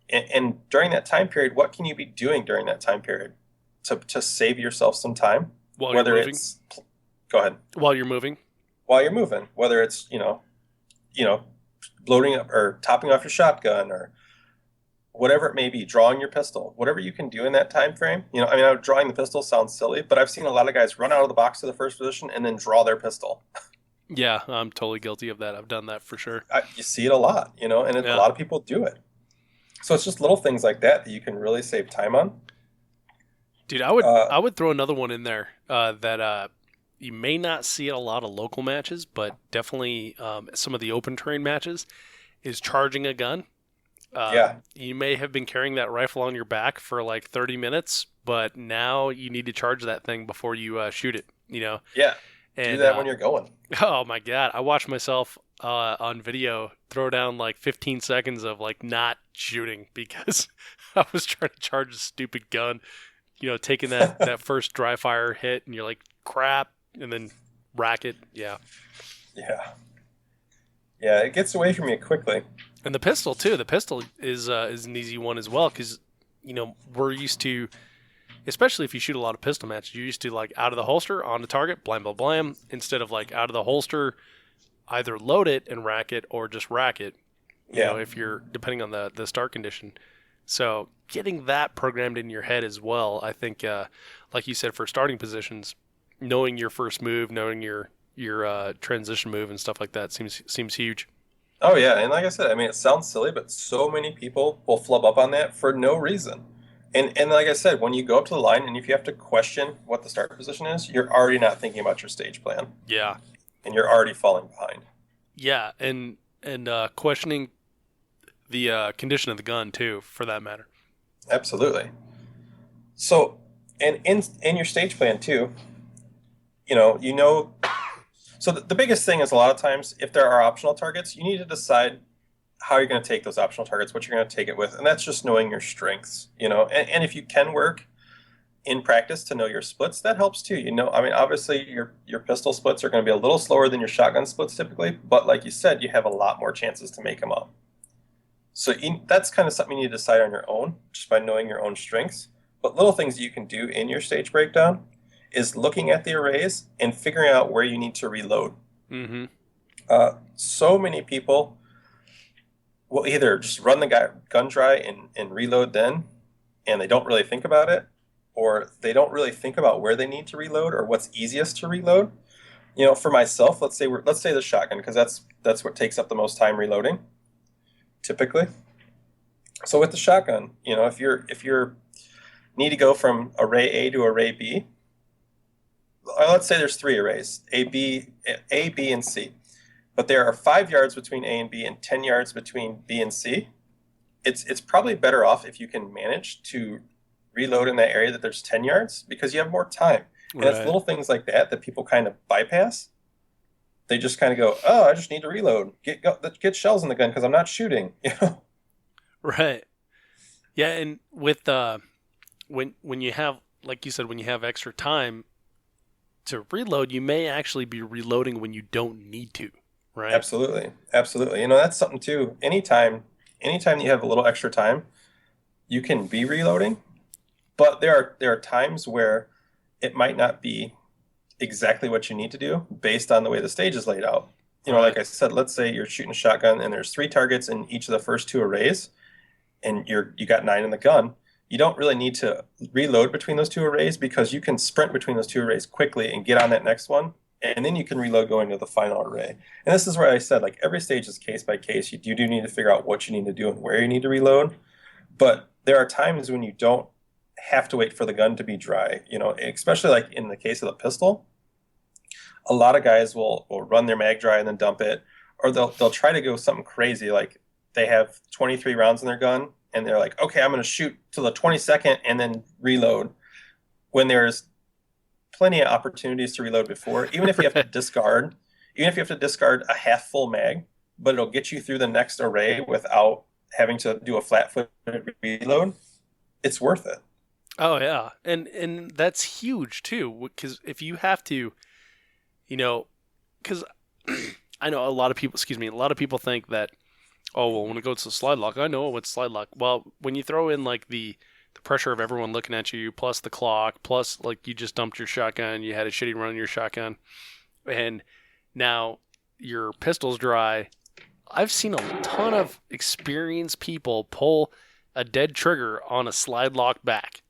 And during that time period, what can you be doing during that time period to save yourself some time? While you're moving? Go ahead. While you're moving? While you're moving, whether it's, loading up or topping off your shotgun or whatever it may be, drawing your pistol, whatever you can do in that time frame. I mean, drawing the pistol sounds silly, but I've seen a lot of guys run out of the box to the first position and then draw their pistol. Yeah, I'm totally guilty of that. I've done that for sure. You see it a lot, and a lot of people do it. So it's just little things like that you can really save time on. Dude, I would throw another one in there that you may not see at a lot of local matches, but definitely some of the open terrain matches is charging a gun. You may have been carrying that rifle on your back for like 30 minutes, but now you need to charge that thing before you shoot it, Yeah. And, do that when you're going. Oh my God. I watched myself on video throw down like 15 seconds of like not shooting because I was trying to charge a stupid gun, taking that first dry fire hit and you're like, crap, and then rack it. Yeah. Yeah. Yeah, it gets away from you quickly. And the pistol too. The pistol is an easy one as well because, we're used to, especially if you shoot a lot of pistol matches, you're used to like out of the holster, on the target, blam, blam, blam, instead of like out of the holster, either load it and rack it or just rack it, if you're, depending on the start condition. So getting that programmed in your head as well, I think, like you said, for starting positions, knowing your first move, knowing your transition move and stuff like that seems huge. Oh, yeah. And like I said, I mean, it sounds silly, but so many people will flub up on that for no reason. And like I said, when you go up to the line and if you have to question what the start position is, you're already not thinking about your stage plan. Yeah. And you're already falling behind. Yeah, and questioning the condition of the gun, too, for that matter. Absolutely. So, and in your stage plan, too, so the biggest thing is a lot of times, if there are optional targets, you need to decide how you're going to take those optional targets, what you're going to take it with, and that's just knowing your strengths, and if you can work in practice to know your splits, that helps too. I mean, obviously your pistol splits are going to be a little slower than your shotgun splits typically, but like you said, you have a lot more chances to make them up. So that's kind of something you need to decide on your own, just by knowing your own strengths. But little things you can do in your stage breakdown is looking at the arrays and figuring out where you need to reload. Mm-hmm. So many people will either just run the gun dry and reload then, and they don't really think about it, or they don't really think about where they need to reload or what's easiest to reload. For myself, let's say the shotgun, because that's what takes up the most time reloading, typically. So with the shotgun, if you're need to go from array A to array B, let's say there's 3 arrays, A, B, and C. But there are 5 yards between A and B and 10 yards between B and C. It's probably better off if you can manage to reload in that area that there's 10 yards because you have more time. And it's little things like that people kind of bypass. They just kind of go, oh, I just need to reload. Get shells in the gun because I'm not shooting. Right. Yeah, and with when you have, like you said, when you have extra time to reload, you may actually be reloading when you don't need to. Right. Absolutely. That's something too. Anytime you have a little extra time, you can be reloading, but there are times where it might not be exactly what you need to do based on the way the stage is laid out. Like I said, let's say you're shooting a shotgun and there's 3 targets in each of the first 2 arrays, and you got 9 in the gun. You don't really need to reload between those 2 arrays because you can sprint between those 2 arrays quickly and get on that next one. And then you can reload going to the final array. And this is where I said, like, every stage is case by case. You do need to figure out what you need to do and where you need to reload. But there are times when you don't have to wait for the gun to be dry, especially like in the case of the pistol. A lot of guys will run their mag dry and then dump it, or they'll try to go something crazy. Like they have 23 rounds in their gun and they're like, okay, I'm going to shoot till the 22nd and then reload, when there's plenty of opportunities to reload before, even if you have to discard a half full mag, but it'll get you through the next array without having to do a flat-footed reload. It's worth it. Oh yeah, and that's huge too, because if you have to, because I know a lot of people think that, oh well, when it goes to slide lock, I know what's slide lock. Well, when you throw in like the pressure of everyone looking at you, plus the clock, plus like you just dumped your shotgun, you had a shitty run on your shotgun, and now your pistol's dry, I've seen a ton of experienced people pull a dead trigger on a slide lock back.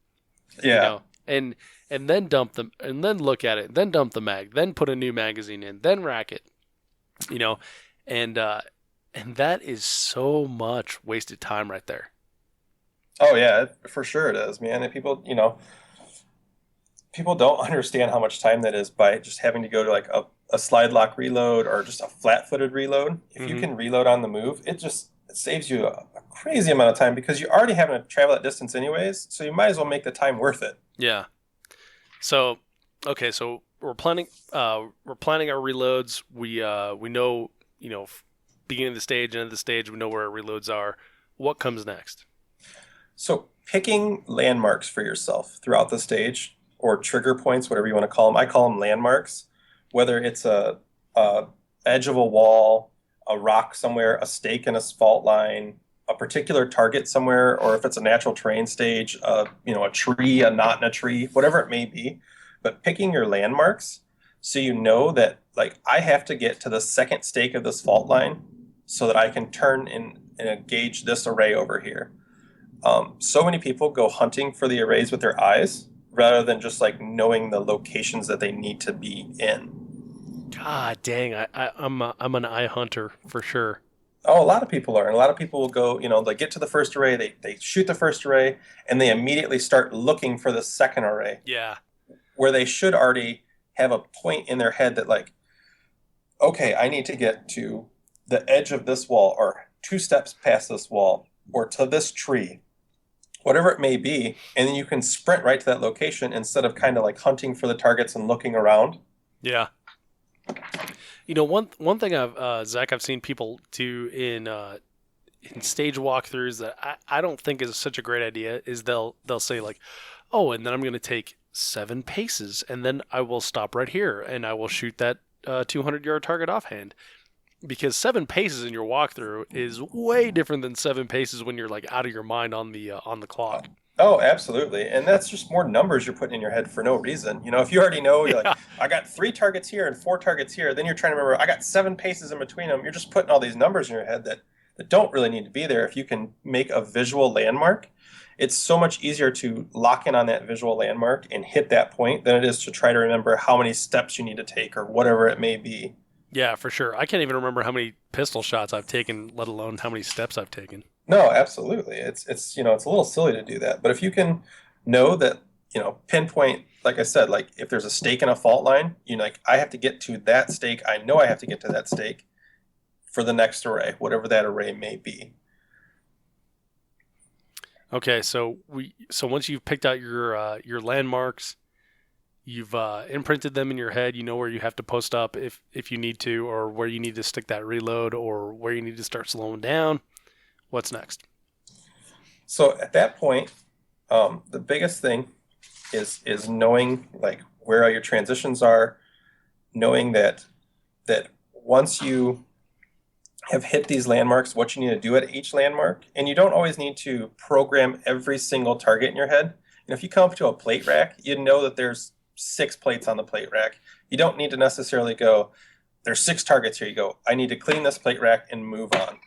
Yeah. You know, and then dump them, and then look at it, then dump the mag, then put a new magazine in, then rack it. You know, and that is so much wasted time right there. Oh yeah, for sure it is, man. And people, people don't understand how much time that is by just having to go to like a slide lock reload or just a flat-footed reload. If you can reload on the move, it saves you a crazy amount of time because you're already having to travel that distance anyways, so you might as well make the time worth it. Yeah. So, okay, so we're planning our reloads. We know, beginning of the stage, end of the stage, we know where our reloads are. What comes next? So picking landmarks for yourself throughout the stage, or trigger points, whatever you want to call them. I call them landmarks, whether it's a edge of a wall, a rock somewhere, a stake in a fault line, a particular target somewhere, or if it's a natural terrain stage, a tree, a knot in a tree, whatever it may be. But picking your landmarks so you know that, like, I have to get to the second stake of this fault line so that I can turn and engage this array over here. So many people go hunting for the arrays with their eyes rather than just like knowing the locations that they need to be in. God dang, I'm an eye hunter for sure. Oh, a lot of people are. And a lot of people will go, they get to the first array, they shoot the first array, and they immediately start looking for the second array. Yeah. Where they should already have a point in their head that, like, okay, I need to get to the edge of this wall, or 2 steps past this wall, or to this tree, whatever it may be, and then you can sprint right to that location instead of kind of like hunting for the targets and looking around. Yeah. One thing I've seen people do in stage walkthroughs that I don't think is such a great idea is they'll say like, oh, and then I'm going to take 7 paces, and then I will stop right here, and I will shoot that 200-yard target offhand. Because 7 paces in your walkthrough is way different than 7 paces when you're like out of your mind on the clock. Oh, absolutely. And that's just more numbers you're putting in your head for no reason. If you already know, you're like, I got 3 targets here and 4 targets here, then you're trying to remember, I got 7 paces in between them. You're just putting all these numbers in your head that don't really need to be there. If you can make a visual landmark, it's so much easier to lock in on that visual landmark and hit that point than it is to try to remember how many steps you need to take or whatever it may be. Yeah, for sure. I can't even remember how many pistol shots I've taken, let alone how many steps I've taken. No, absolutely. It's it's a little silly to do that. But if you can know that, pinpoint, like I said, like if there's a stake in a fault line, I have to get to that stake. I know I have to get to that stake for the next array, whatever that array may be. Okay, so once you've picked out your landmarks, you've imprinted them in your head. You know where you have to post up if you need to, or where you need to stick that reload, or where you need to start slowing down. What's next? So at that point, the biggest thing is knowing like where all your transitions are, knowing that once you have hit these landmarks, what you need to do at each landmark, and you don't always need to program every single target in your head. If you come up to a plate rack, you know that there's 6 plates on the plate rack. You don't need to necessarily go, there's 6 targets here. You go, I need to clean this plate rack and move on.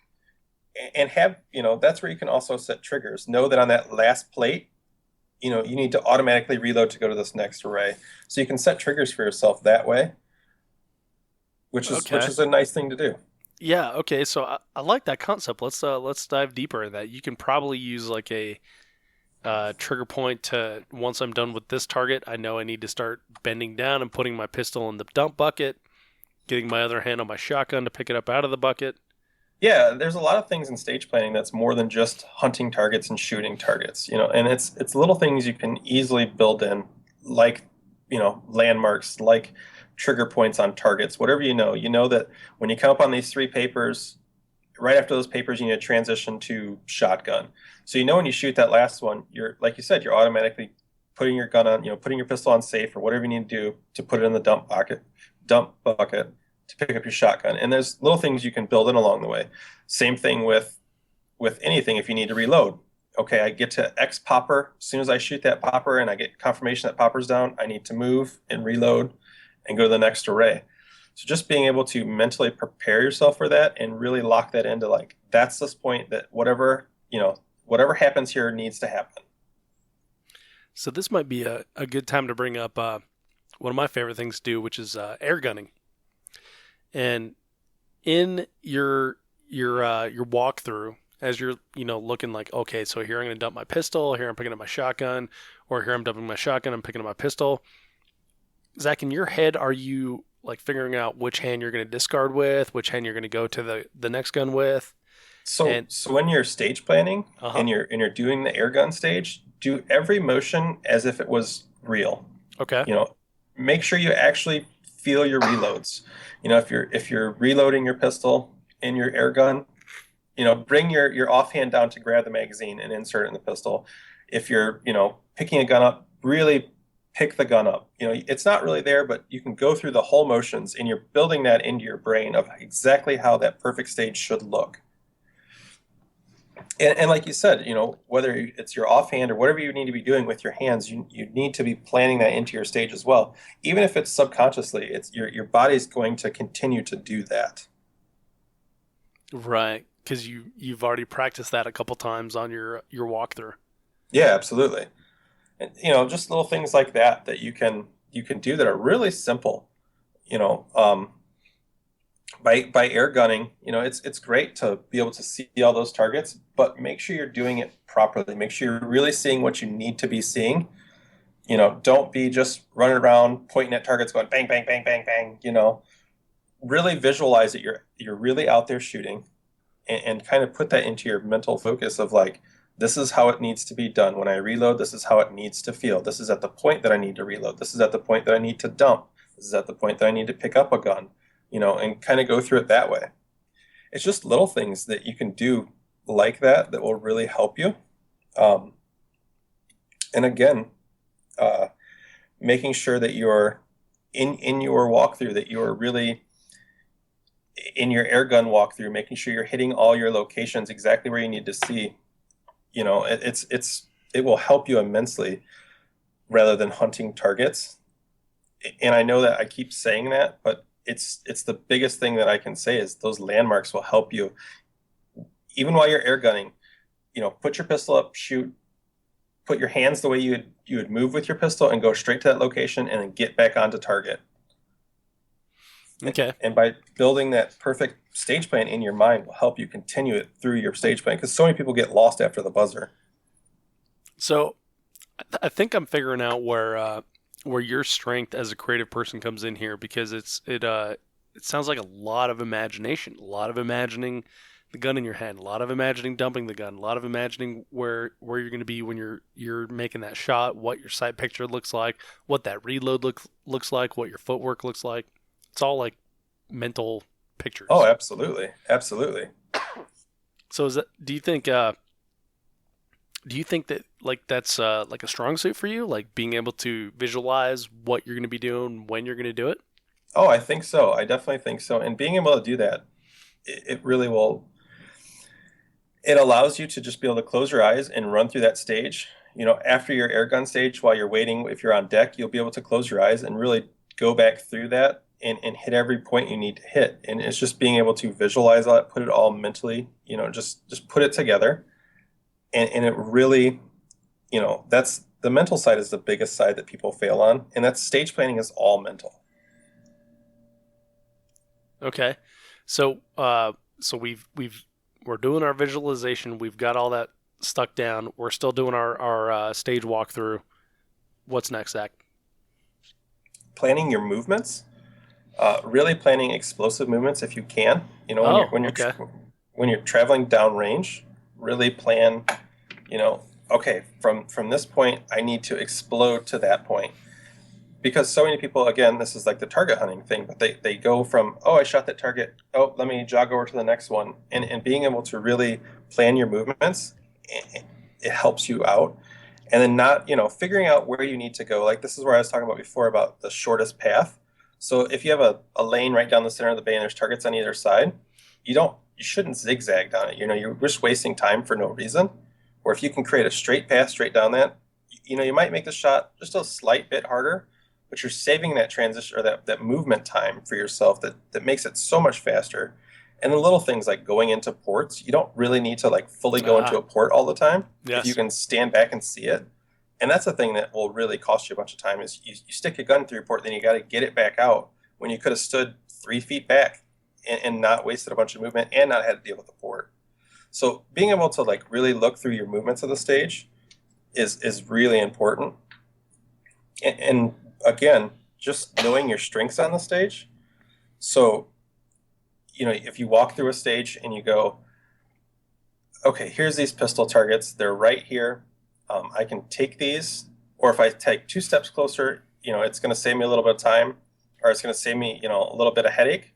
And have, that's where you can also set triggers. Know that on that last plate, you need to automatically reload to go to this next array. So you can set triggers for yourself that way, which is a nice thing to do. Yeah, okay. So I like that concept. Let's dive deeper in that. You can probably use like a trigger point to, once I'm done with this target, I know I need to start bending down and putting my pistol in the dump bucket, getting my other hand on my shotgun to pick it up out of the bucket. Yeah, there's a lot of things in stage planning that's more than just hunting targets and shooting targets, and it's little things you can easily build in, like, landmarks, like trigger points on targets, whatever you know that when you come up on these 3 papers, right after those papers, you need to transition to shotgun. So when you shoot that last one, you're, like you said, you're automatically putting your gun on, putting your pistol on safe or whatever you need to do to put it in the dump bucket to pick up your shotgun. And there's little things you can build in along the way. Same thing with anything. If you need to reload, okay, I get to X popper. As soon as I shoot that popper and I get confirmation that popper's down, I need to move and reload and go to the next array. So just being able to mentally prepare yourself for that and really lock that into like, that's this point that whatever happens here needs to happen. So this might be a good time to bring up one of my favorite things to do, which is air gunning. And in your walkthrough, as you're looking like, okay, so here I'm going to dump my pistol, here I'm picking up my shotgun, or here I'm dumping my shotgun, I'm picking up my pistol. Zach, in your head, are you like figuring out which hand you're going to discard with, which hand you're going to go to the next gun with? So when you're stage planning and you're doing the air gun stage, do every motion as if it was real. Okay. Make sure you actually feel your reloads. If you're reloading your pistol in your air gun, bring your offhand down to grab the magazine and insert it in the pistol. If you're, picking a gun up, really pick the gun up. It's not really there, but you can go through the whole motions and you're building that into your brain of exactly how that perfect stage should look. And like you said, whether it's your offhand or whatever you need to be doing with your hands, you need to be planning that into your stage as well. Even if it's subconsciously, it's your body's going to continue to do that. Right, because you've already practiced that a couple times on your walkthrough. Yeah, absolutely. And just little things like that you can do that are really simple. By air gunning, it's great to be able to see all those targets, but make sure you're doing it properly. Make sure you're really seeing what you need to be seeing. Don't be just running around pointing at targets going bang, bang, bang, bang, bang. Really visualize that you're really out there shooting and kind of put that into your mental focus of like, this is how it needs to be done. When I reload, this is how it needs to feel. This is at the point that I need to reload. This is at the point that I need to dump. This is at the point that I need to pick up a gun. And kind of go through it that way. It's just little things that you can do like that will really help you. And again, making sure that you're in your walkthrough, that you're really in your air gun walkthrough, making sure you're hitting all your locations exactly where you need to see. It will help you immensely rather than hunting targets. And I know that I keep saying that, but it's the biggest thing that I can say is those landmarks will help you. Even while you're air gunning, put your pistol up, shoot, put your hands the way you would move with your pistol and go straight to that location and then get back onto target. Okay. And by building that perfect stage plan in your mind will help you continue it through your stage plan because so many people get lost after the buzzer. So I think I'm figuring out where your strength as a creative person comes in here, because it sounds like a lot of imagination, a lot of imagining the gun in your hand, a lot of imagining dumping the gun, a lot of imagining where you're going to be when you're making that shot, what your sight picture looks like, what that reload looks like, what your footwork looks like. It's all like mental pictures. Oh, absolutely. Absolutely. So do you think that like that's like a strong suit for you, like being able to visualize what you're going to be doing when you're going to do it? Oh, I think so. I definitely think so. And being able to do that, it really will. It allows you to just be able to close your eyes and run through that stage. After your air gun stage, while you're waiting, if you're on deck, you'll be able to close your eyes and really go back through that and hit every point you need to hit. And it's just being able to visualize that, put it all mentally, just put it together. And it really, that's the mental side is the biggest side that people fail on. And that's stage planning is all mental. Okay. So we're doing our visualization. We've got all that stuck down. We're still doing our stage walkthrough. What's next, Zach? Planning your movements. Really planning explosive movements if you can. When you're traveling downrange, really plan. Okay, from this point, I need to explode to that point. Because so many people, again, this is like the target hunting thing, but they go from, I shot that target, let me jog over to the next one. And being able to really plan your movements, it helps you out. And then not, figuring out where you need to go. Like this is where I was talking about before about the shortest path. So if you have a lane right down the center of the bay and there's targets on either side, you shouldn't zigzag down it. You're just wasting time for no reason. Or if you can create a straight path straight down that, you might make the shot just a slight bit harder, but you're saving that transition or that movement time for yourself that makes it so much faster. And the little things like going into ports, you don't really need to like fully go into a port all the time. Yes. If you can stand back and see it. And that's the thing that will really cost you a bunch of time is you stick your gun through your port, then you got to get it back out when you could have stood 3 feet back and not wasted a bunch of movement and not had to deal with the port. So being able to like really look through your movements of the stage is really important. And again, just knowing your strengths on the stage. So, if you walk through a stage and you go, okay, here's these pistol targets. They're right here. I can take these, or if I take 2 steps closer, it's going to save me a little bit of time, or it's going to save me, a little bit of headache.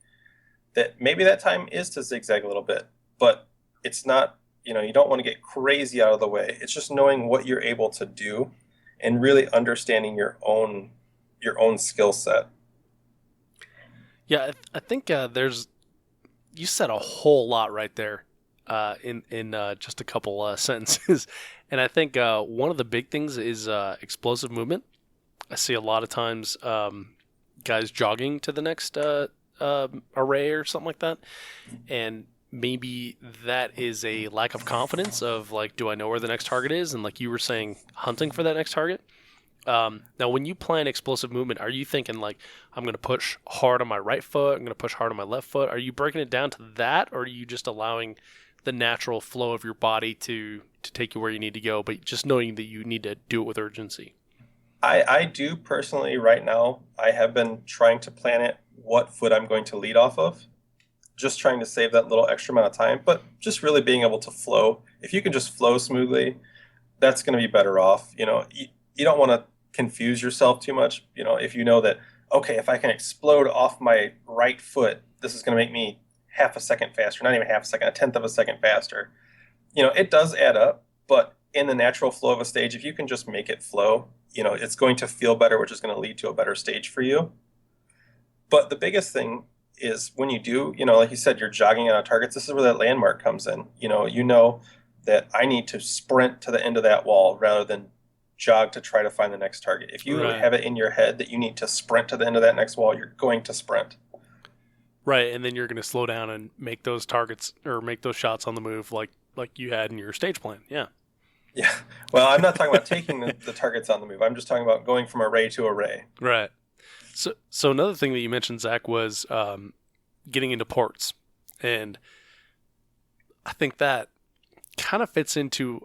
That maybe that time is to zigzag a little bit, but it's not, you don't want to get crazy out of the way. It's just knowing what you're able to do and really understanding your own skill set. Yeah, I think you said a whole lot right there in just a couple sentences. And I think one of the big things is explosive movement. I see a lot of times guys jogging to the next array or something like that. And maybe that is a lack of confidence of like, do I know where the next target is? And like you were saying, hunting for that next target. Now, when you plan explosive movement, are you thinking like, I'm going to push hard on my right foot, I'm going to push hard on my left foot? Are you breaking it down to that, or are you just allowing the natural flow of your body to take you where you need to go, but just knowing that you need to do it with urgency? I do personally right now, I have been trying to plan it what foot I'm going to lead off of, just trying to save that little extra amount of time, but just really being able to flow. If you can just flow smoothly, that's going to be better off. You don't want to confuse yourself too much. If you know that, okay, if I can explode off my right foot, this is going to make me half a second faster, not even half a second, a tenth of a second faster. It does add up, but in the natural flow of a stage, if you can just make it flow, it's going to feel better, which is going to lead to a better stage for you. But the biggest thing is when you do, like you said, you're jogging on targets, this is where that landmark comes in. You know that I need to sprint to the end of that wall rather than jog to try to find the next target. If you have it in your head that you need to sprint to the end of that next wall, you're going to sprint. Right, and then you're going to slow down and make those targets or make those shots on the move like you had in your stage plan. Yeah. Yeah. Well, I'm not talking about taking the targets on the move. I'm just talking about going from array to array. Right. So another thing that you mentioned, Zach, was getting into ports. And I think that kind of fits into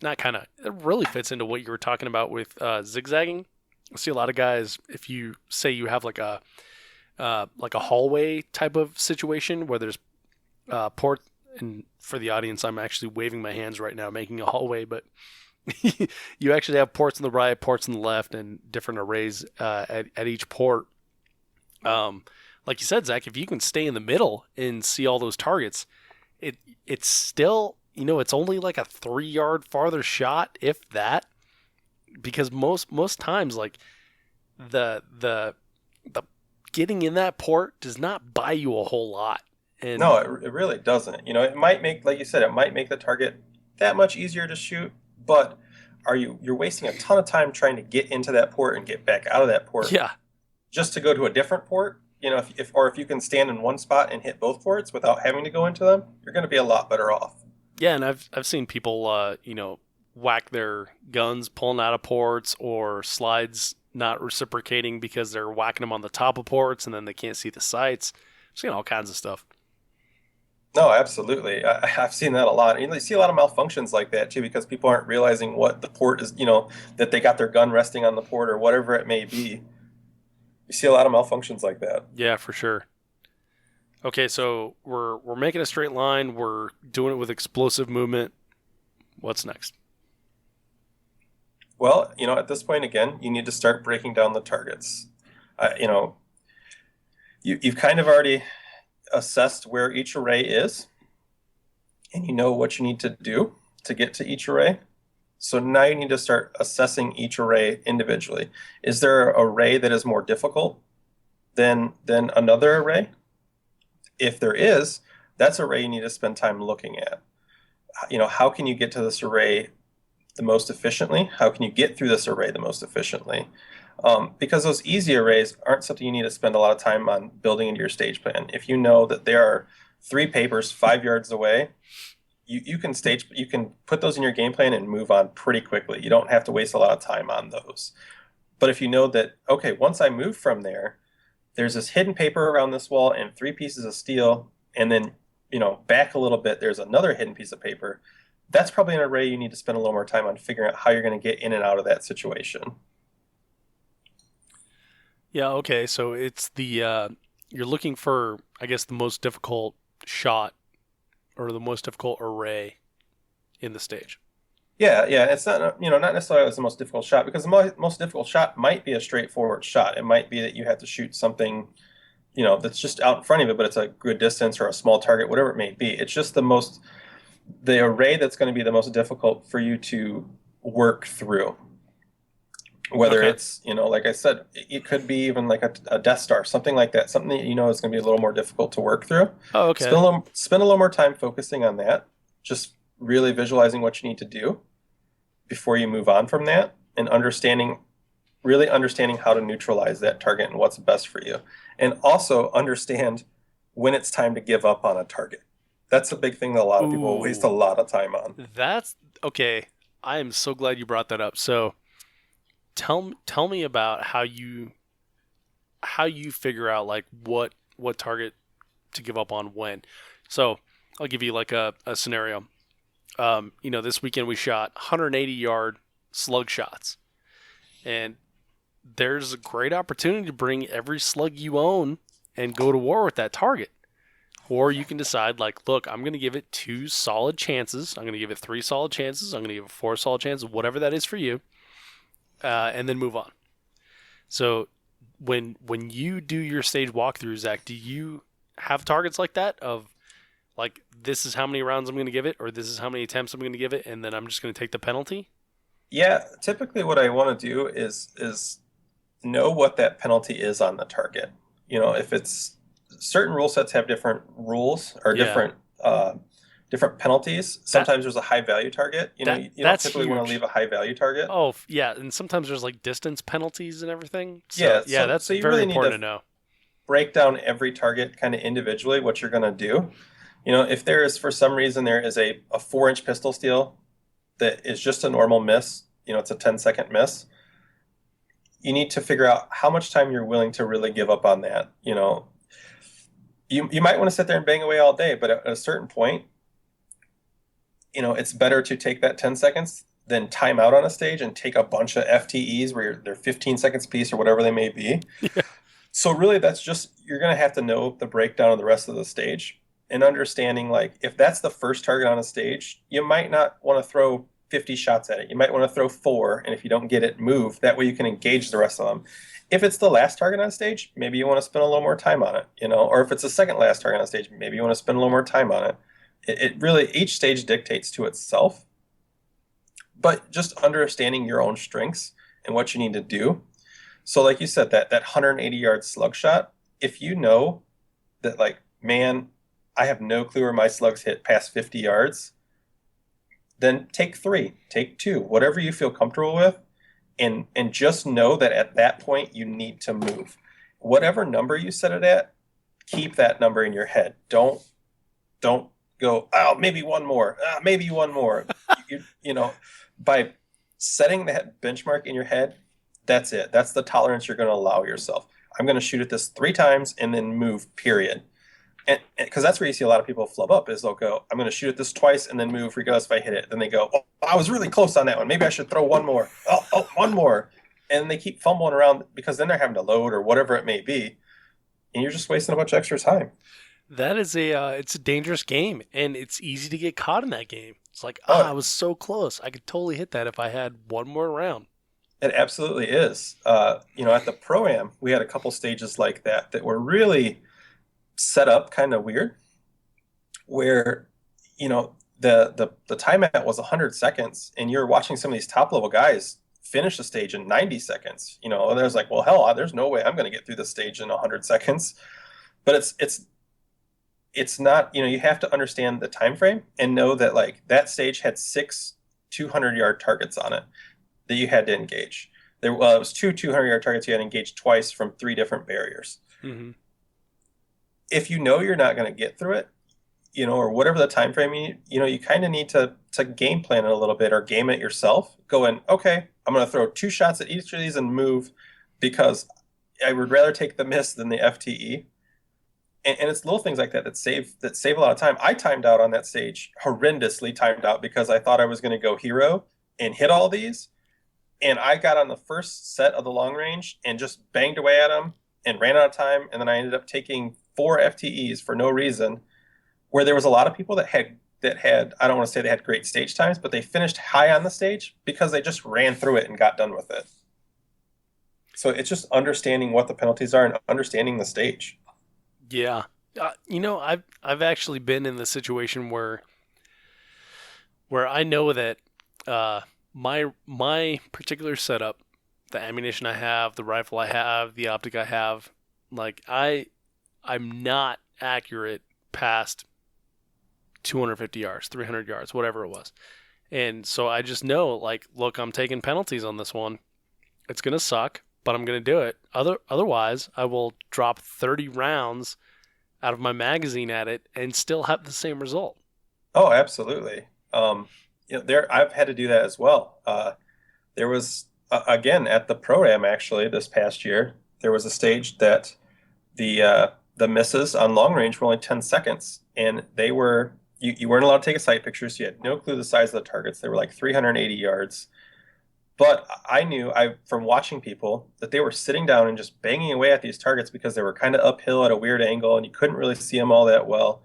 it really fits into what you were talking about with zigzagging. I see a lot of guys, if you say you have like a hallway type of situation where there's port, and for the audience, I'm actually waving my hands right now, making a hallway, but you actually have ports on the right, ports on the left, and different arrays at each port. Like you said, Zach, if you can stay in the middle and see all those targets, it's still, it's only like a 3-yard farther shot, if that, because most times, like the getting in that port does not buy you a whole lot. And no, it really doesn't. It might make, like you said, it might make the target that much easier to shoot, but you're wasting a ton of time trying to get into that port and get back out of that port. Yeah. Just to go to a different port. If you can stand in one spot and hit both ports without having to go into them, you're going to be a lot better off. Yeah, and I've seen people whack their guns pulling out of ports, or slides not reciprocating because they're whacking them on the top of ports and then they can't see the sights. I've seen all kinds of stuff. No, absolutely. I've seen that a lot. And you see a lot of malfunctions like that too, because people aren't realizing what the port is, that they got their gun resting on the port or whatever it may be. You see a lot of malfunctions like that. Yeah, for sure. Okay, so we're making a straight line. We're doing it with explosive movement. What's next? Well, at this point, again, you need to start breaking down the targets. You've kind of already assessed where each array is, and you know what you need to do to get to each array. So now you need to start assessing each array individually. Is there an array that is more difficult than another array? If there is, that's an array you need to spend time looking at. How can you get to this array the most efficiently? How can you get through this array the most efficiently? Because those easy arrays aren't something you need to spend a lot of time on building into your stage plan. If you know that there are 3 papers 5 yards away, you can put those in your game plan and move on pretty quickly. You don't have to waste a lot of time on those. But if you know that, okay, once I move from there, there's this hidden paper around this wall and 3 pieces of steel, and then, back a little bit, there's another hidden piece of paper. That's probably an array you need to spend a little more time on figuring out how you're going to get in and out of that situation. Yeah, okay, so it's you're looking for, I guess, the most difficult shot or the most difficult array in the stage. Yeah, it's not not necessarily the most difficult shot, because the most difficult shot might be a straightforward shot. It might be that you have to shoot something, that's just out in front of you, but it's a good distance or a small target, whatever it may be. It's just the array that's going to be the most difficult for you to work through. Whether it's, like I said, it could be even like a Death Star, something like that, something that is going to be a little more difficult to work through. Oh, okay. Spend a little more time focusing on that, just really visualizing what you need to do before you move on from that, and really understanding how to neutralize that target and what's best for you. And also understand when it's time to give up on a target. That's a big thing that a lot of people waste a lot of time on. That's okay. I am so glad you brought that up. So tell me about how you figure out like what target to give up on when. So I'll give you like a scenario. This weekend we shot 180-yard slug shots, and there's a great opportunity to bring every slug you own and go to war with that target. Or you can decide, like, look, I'm going to give it 2 solid chances. I'm going to give it 3 solid chances. I'm going to give it 4 solid chances, whatever that is for you, and then move on. So when you do your stage walkthrough, Zach, do you have targets like that of, like, this is how many rounds I'm going to give it, or this is how many attempts I'm going to give it, and then I'm just going to take the penalty? Yeah, typically what I want to do is know what that penalty is on the target. If it's certain rule sets have different rules or different penalties. Sometimes there's a high value target. You don't typically want to leave a high value target. Oh, yeah, and sometimes there's like distance penalties and everything. So, that's so you very really important to know. Break down every target kind of individually, what you're going to do. If there is, for some reason, there is a 4-inch pistol steel that is just a normal miss, it's a 10-second miss, you need to figure out how much time you're willing to really give up on that. You might want to sit there and bang away all day, but at a certain point, it's better to take that 10 seconds than time out on a stage and take a bunch of FTEs where they're 15 seconds piece or whatever they may be. Yeah. So really, that's just, you're going to have to know the breakdown of the rest of the stage and understanding, like, if that's the first target on a stage, you might not want to throw 50 shots at it. You might want to throw 4, and if you don't get it, move. That way you can engage the rest of them. If it's the last target on stage, maybe you want to spend a little more time on it, or if it's the second last target on stage, maybe you want to spend a little more time on it. It really, each stage dictates to itself, but just understanding your own strengths and what you need to do. So like you said, that 180-yard slug shot, if you know that, like, man, I have no clue where my slugs hit past 50 yards, then take 3, take 2, whatever you feel comfortable with, and just know that at that point you need to move. Whatever number you set it at, keep that number in your head. Don't go, oh, maybe one more, maybe one more. By setting that benchmark in your head, that's it. That's the tolerance you're going to allow yourself. I'm going to shoot at this 3 times and then move, period. And because that's where you see a lot of people flub up, is they'll go, I'm going to shoot at this twice and then move regardless if I hit it. Then they go, oh, I was really close on that one. Maybe I should throw one more. Oh, one more. And they keep fumbling around because then they're having to load or whatever it may be. And you're just wasting a bunch of extra time. That is it's a dangerous game, and it's easy to get caught in that game. It's like, I was so close. I could totally hit that if I had one more round. It absolutely is. At the Pro-Am, we had a couple stages like that were really set up kind of weird, where, the timeout was 100 seconds, and you're watching some of these top-level guys finish the stage in 90 seconds. And there's like, well, hell, there's no way I'm going to get through the stage in 100 seconds. But it's not, you have to understand the time frame and know that, like, that stage had 6 200-yard targets on it that you had to engage. it was two 200-yard targets you had to engage twice from 3 different barriers. Mm-hmm. If you know you're not going to get through it, or whatever the time frame, you kind of need to game plan it a little bit or game it yourself. Go in, okay, I'm going to throw 2 shots at each of these and move because I would rather take the miss than the FTE. And it's little things like that save a lot of time. I timed out on that stage, horrendously timed out, because I thought I was going to go hero and hit all these. And I got on the first set of the long range and just banged away at them and ran out of time. And then I ended up taking 4 FTEs for no reason, where there was a lot of people that had, I don't want to say they had great stage times, but they finished high on the stage because they just ran through it and got done with it. So it's just understanding what the penalties are and understanding the stage. Yeah. I've actually been in the situation where I know that my particular setup, the ammunition I have, the rifle I have, the optic I have, like I'm not accurate past 250 yards, 300 yards, whatever it was. And so I just know, like, look, I'm taking penalties on this one. It's going to suck, but I'm going to do it. Otherwise, I will drop 30 rounds out of my magazine at it and still have the same result. Oh, absolutely. I've had to do that as well. There was, again, at the Pro-Am, actually, this past year, there was a stage that the misses on long range were only 10 seconds, and they were, you weren't allowed to take a sight picture, so you had no clue the size of the targets. They were like 380 yards. But I knew from watching people that they were sitting down and just banging away at these targets because they were kind of uphill at a weird angle and you couldn't really see them all that well.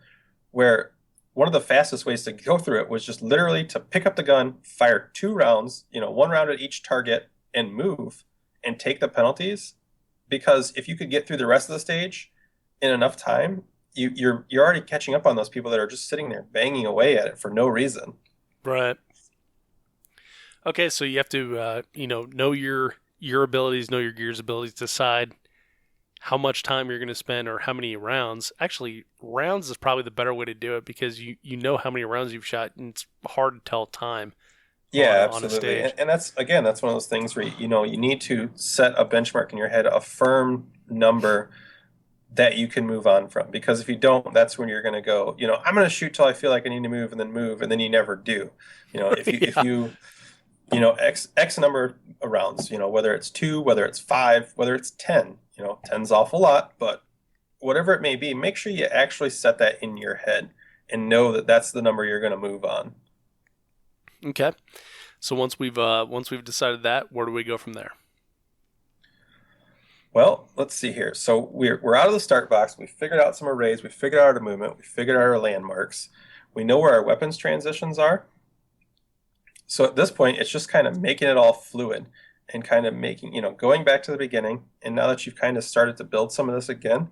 Where one of the fastest ways to go through it was just literally to pick up the gun, fire 2 rounds, 1 round at each target, and move and take the penalties. Because if you could get through the rest of the stage in enough time, you're already catching up on those people that are just sitting there banging away at it for no reason. Right. Okay, so you have to, know your abilities, know your gear's abilities, decide how much time you're going to spend or how many rounds. Actually, rounds is probably the better way to do it because you know how many rounds you've shot, and it's hard to tell time. Yeah, on a absolutely. stage. And that's one of those things where, you need to set a benchmark in your head, a firm number that you can move on from. Because if you don't, that's when you're going to go, I'm going to shoot till I feel like I need to move, and then you never do. If you X number of rounds, whether it's 2, whether it's 5, whether it's 10, 10's awful lot, but whatever it may be, make sure you actually set that in your head and know that that's the number you're going to move on. Okay. So once we've decided that, where do we go from there? Well, let's see here. So we're out of the start box. We figured out some arrays. We figured out our movement. We figured out our landmarks. We know where our weapons transitions are. So at this point, it's just kind of making it all fluid and kind of making, going back to the beginning. And now that you've kind of started to build some of this again,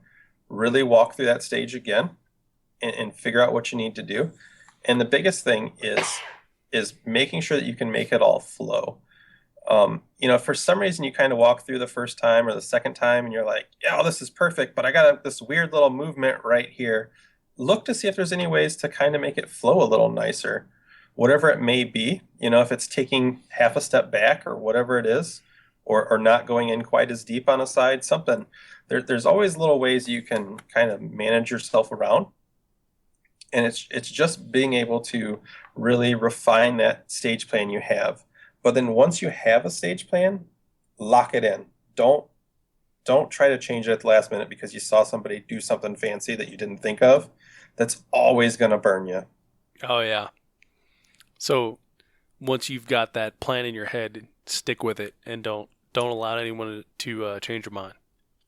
really walk through that stage again and figure out what you need to do. And the biggest thing is making sure that you can make it all flow. If for some reason you kind of walk through the first time or the second time and you're like, yeah, this is perfect, but I got this weird little movement right here. Look to see if there's any ways to kind of make it flow a little nicer. Whatever it may be, if it's taking half a step back or whatever it is, or not going in quite as deep on a side, something. There's always little ways you can kind of manage yourself around. And it's just being able to really refine that stage plan you have. But then once you have a stage plan, lock it in. Don't try to change it at the last minute because you saw somebody do something fancy that you didn't think of. That's always going to burn you. Oh, yeah. So once you've got that plan in your head, stick with it and don't allow anyone to change your mind.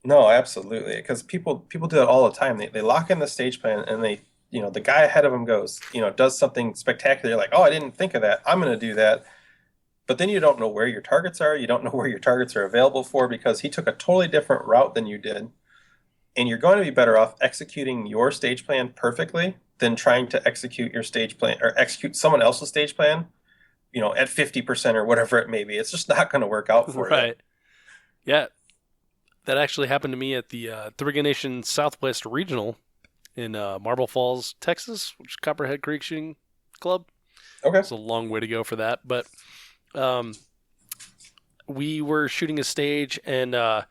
No, absolutely. Because people do that all the time. They lock in the stage plan and they, the guy ahead of them goes, does something spectacular. You're like, oh, I didn't think of that. I'm going to do that. But then you don't know where your targets are. You don't know where your targets are available for because he took a totally different route than you did. And you're going to be better off executing your stage plan perfectly than trying to execute your stage plan or execute someone else's stage plan, at 50% or whatever it may be. It's just not going to work out for you. Right. Yeah. That actually happened to me at the Three Nation Southwest Regional in Marble Falls, Texas, which is Copperhead Creek Shooting Club. Okay. It's a long way to go for that. But we were shooting a stage, and it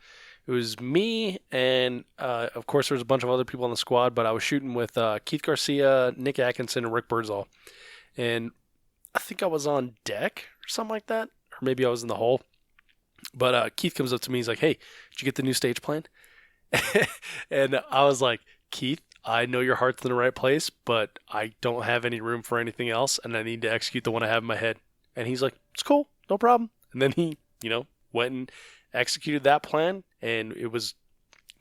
was me, and of course there was a bunch of other people on the squad, but I was shooting with Keith Garcia, Nick Atkinson, and Rick Birdsall. And I think I was on deck or something like that, or maybe I was in the hole. But Keith comes up to me, he's like, "Hey, did you get the new stage plan?" And I was like, "Keith, I know your heart's in the right place, but I don't have any room for anything else, and I need to execute the one I have in my head." And he's like, "It's cool, no problem." And then he, went and executed that plan, and it was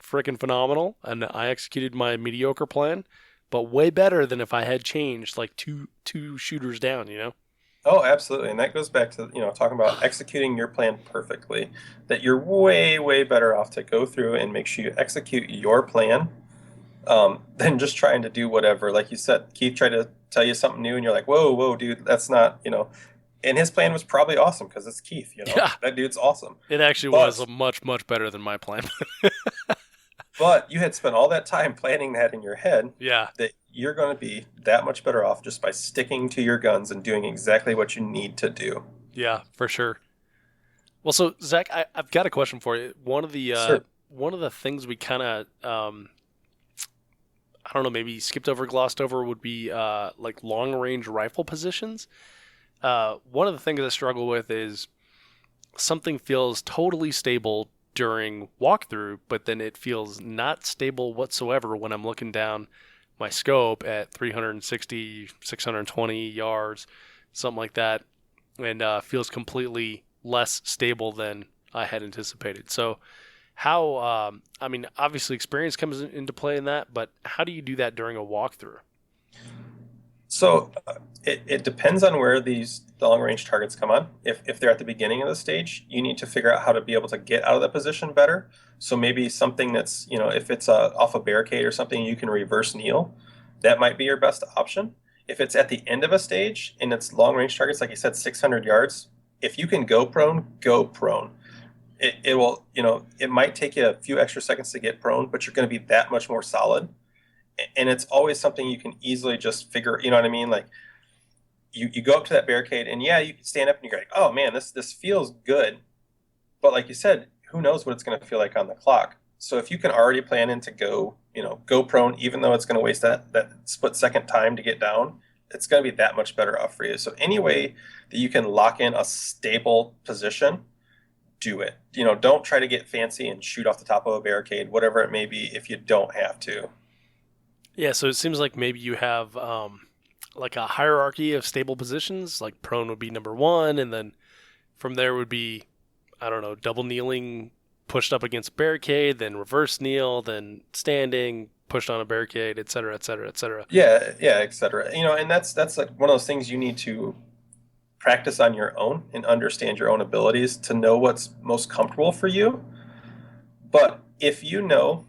freaking phenomenal. And I executed my mediocre plan, but way better than if I had changed like two shooters down, Oh, absolutely. And that goes back to, talking about executing your plan perfectly, that you're way, way better off to go through and make sure you execute your plan than just trying to do whatever. Like you said, Keith tried to tell you something new and you're like, whoa, dude, that's not, and his plan was probably awesome because it's Keith, Yeah. That dude's awesome. It actually was much, much better than my plan. But you had spent all that time planning that in your head. Yeah. That you're going to be that much better off just by sticking to your guns and doing exactly what you need to do. Yeah, for sure. Well, so Zach, I've got a question for you. One of the Sure. one of the things we kind of I don't know, maybe skipped over, glossed over would be like long range rifle positions. One of the things I struggle with is something feels totally stable during walkthrough, but then it feels not stable whatsoever when I'm looking down my scope at 360, 620 yards, something like that, and feels completely less stable than I had anticipated. So how, obviously experience comes into play in that, but how do you do that during a walkthrough? So it depends on where these long-range targets come on. If they're at the beginning of the stage, you need to figure out how to be able to get out of that position better. So maybe something that's, if it's off a barricade or something, you can reverse kneel. That might be your best option. If it's at the end of a stage and it's long-range targets, like you said, 600 yards, if you can go prone, go prone. It will, it might take you a few extra seconds to get prone, but you're going to be that much more solid. And it's always something you can easily just figure, you know what I mean? Like you go up to that barricade and yeah, you can stand up and you're like, oh man, this feels good. But like you said, who knows what it's going to feel like on the clock. So if you can already plan in to go prone, even though it's going to waste that split second time to get down, it's going to be that much better off for you. So any way that you can lock in a stable position, do it. Don't try to get fancy and shoot off the top of a barricade, whatever it may be, if you don't have to. Yeah, so it seems like maybe you have like a hierarchy of stable positions, like prone would be number one, and then from there would be, I don't know, double kneeling pushed up against a barricade, then reverse kneel, then standing, pushed on a barricade, et cetera, et cetera, et cetera. Yeah, et cetera. And that's like one of those things you need to practice on your own and understand your own abilities to know what's most comfortable for you. But if you know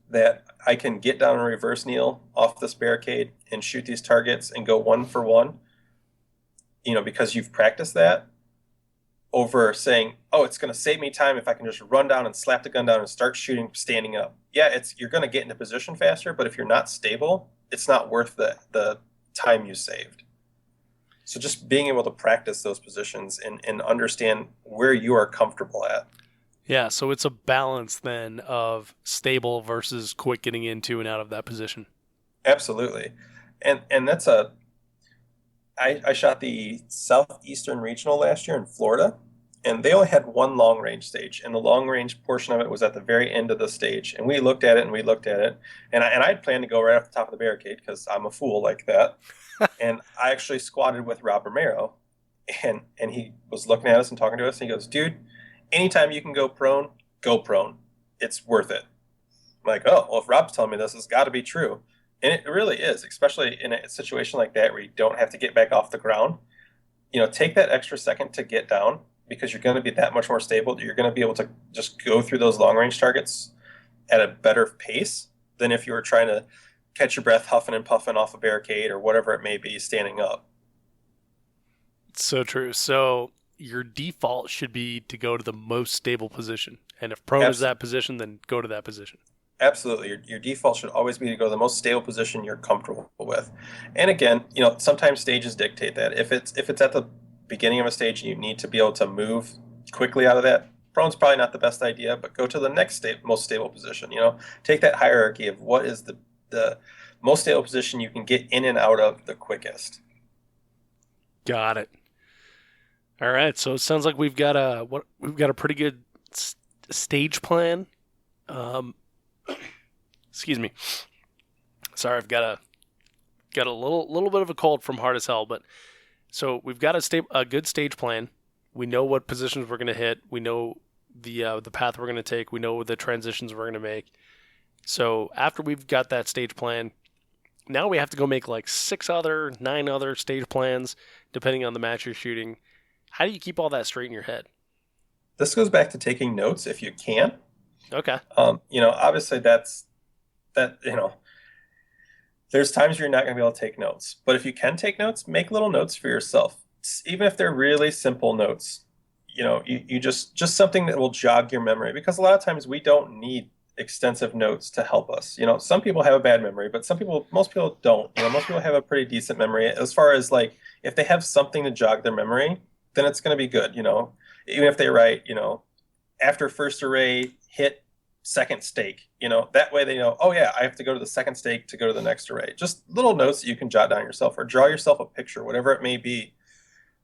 that I can get down and reverse kneel off this barricade and shoot these targets and go one for one, because you've practiced that, over saying, oh, it's going to save me time if I can just run down and slap the gun down and start shooting standing up. Yeah, you're going to get into position faster, but if you're not stable, it's not worth the time you saved. So just being able to practice those positions and understand where you are comfortable at. Yeah, so it's a balance then of stable versus quick getting into and out of that position. Absolutely. And that's I shot the Southeastern Regional last year in Florida, and they only had one long range stage, and the long range portion of it was at the very end of the stage. And we looked at it, and I'd planned to go right off the top of the barricade because I'm a fool like that. And I actually squatted with Rob Romero, and he was looking at us and talking to us, and he goes, dude, anytime you can go prone, go prone. It's worth it. I'm like, oh, well, if Rob's telling me this, it's got to be true. And it really is, especially in a situation like that where you don't have to get back off the ground. Take that extra second to get down because you're going to be that much more stable. You're going to be able to just go through those long-range targets at a better pace than if you were trying to catch your breath huffing and puffing off a barricade or whatever it may be standing up. So true. So your default should be to go to the most stable position. And if prone is that position, then go to that position. Absolutely. Your default should always be to go to the most stable position you're comfortable with. And again, sometimes stages dictate that. If it's at the beginning of a stage and you need to be able to move quickly out of that. Prone's probably not the best idea, but go to the next most stable position. Take that hierarchy of what is the most stable position you can get in and out of the quickest. Got it. All right, so it sounds like we've got a pretty good stage plan. Excuse me. Sorry, I've got a little bit of a cold from hard as hell, but so we've got a good stage plan. We know what positions we're going to hit. We know the path we're going to take. We know the transitions we're going to make. So after we've got that stage plan, now we have to go make like 9 other stage plans, depending on the match you're shooting. How do you keep all that straight in your head? This goes back to taking notes if you can. Okay. Obviously that's that. There's times you're not going to be able to take notes, but if you can take notes, make little notes for yourself, even if they're really simple notes. You just something that will jog your memory, because a lot of times we don't need extensive notes to help us. Some people have a bad memory, but most people don't. Most people have a pretty decent memory. As far as like, if they have something to jog their memory, then it's going to be good. Even if they write, after first array, hit second stake, that way they know, oh yeah, I have to go to the second stake to go to the next array. Just little notes that you can jot down yourself, or draw yourself a picture, whatever it may be.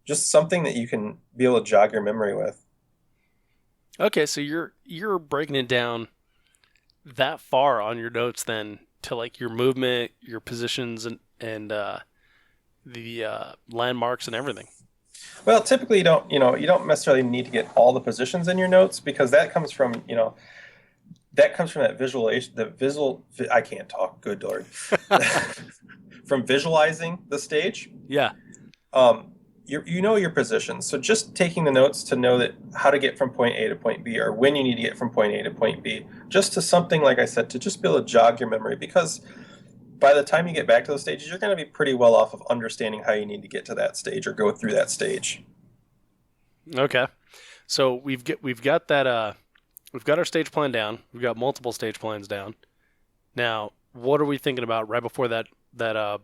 Just something that you can be able to jog your memory with. Okay, so you're breaking it down that far on your notes then to like your movement, your positions, and the landmarks and everything. Well, typically you don't necessarily need to get all the positions in your notes, because that comes from that visualization, I can't talk, good Lord. From visualizing the stage. Yeah. You know your positions. So just taking the notes to know that how to get from point A to point B, or when you need to get from point A to point B, just to something, like I said, to just be able to jog your memory, because by the time you get back to those stages, you're going to be pretty well off of understanding how you need to get to that stage or go through that stage. Okay. So we've got that we've got our stage plan down. We've got multiple stage plans down. Now, what are we thinking about right before that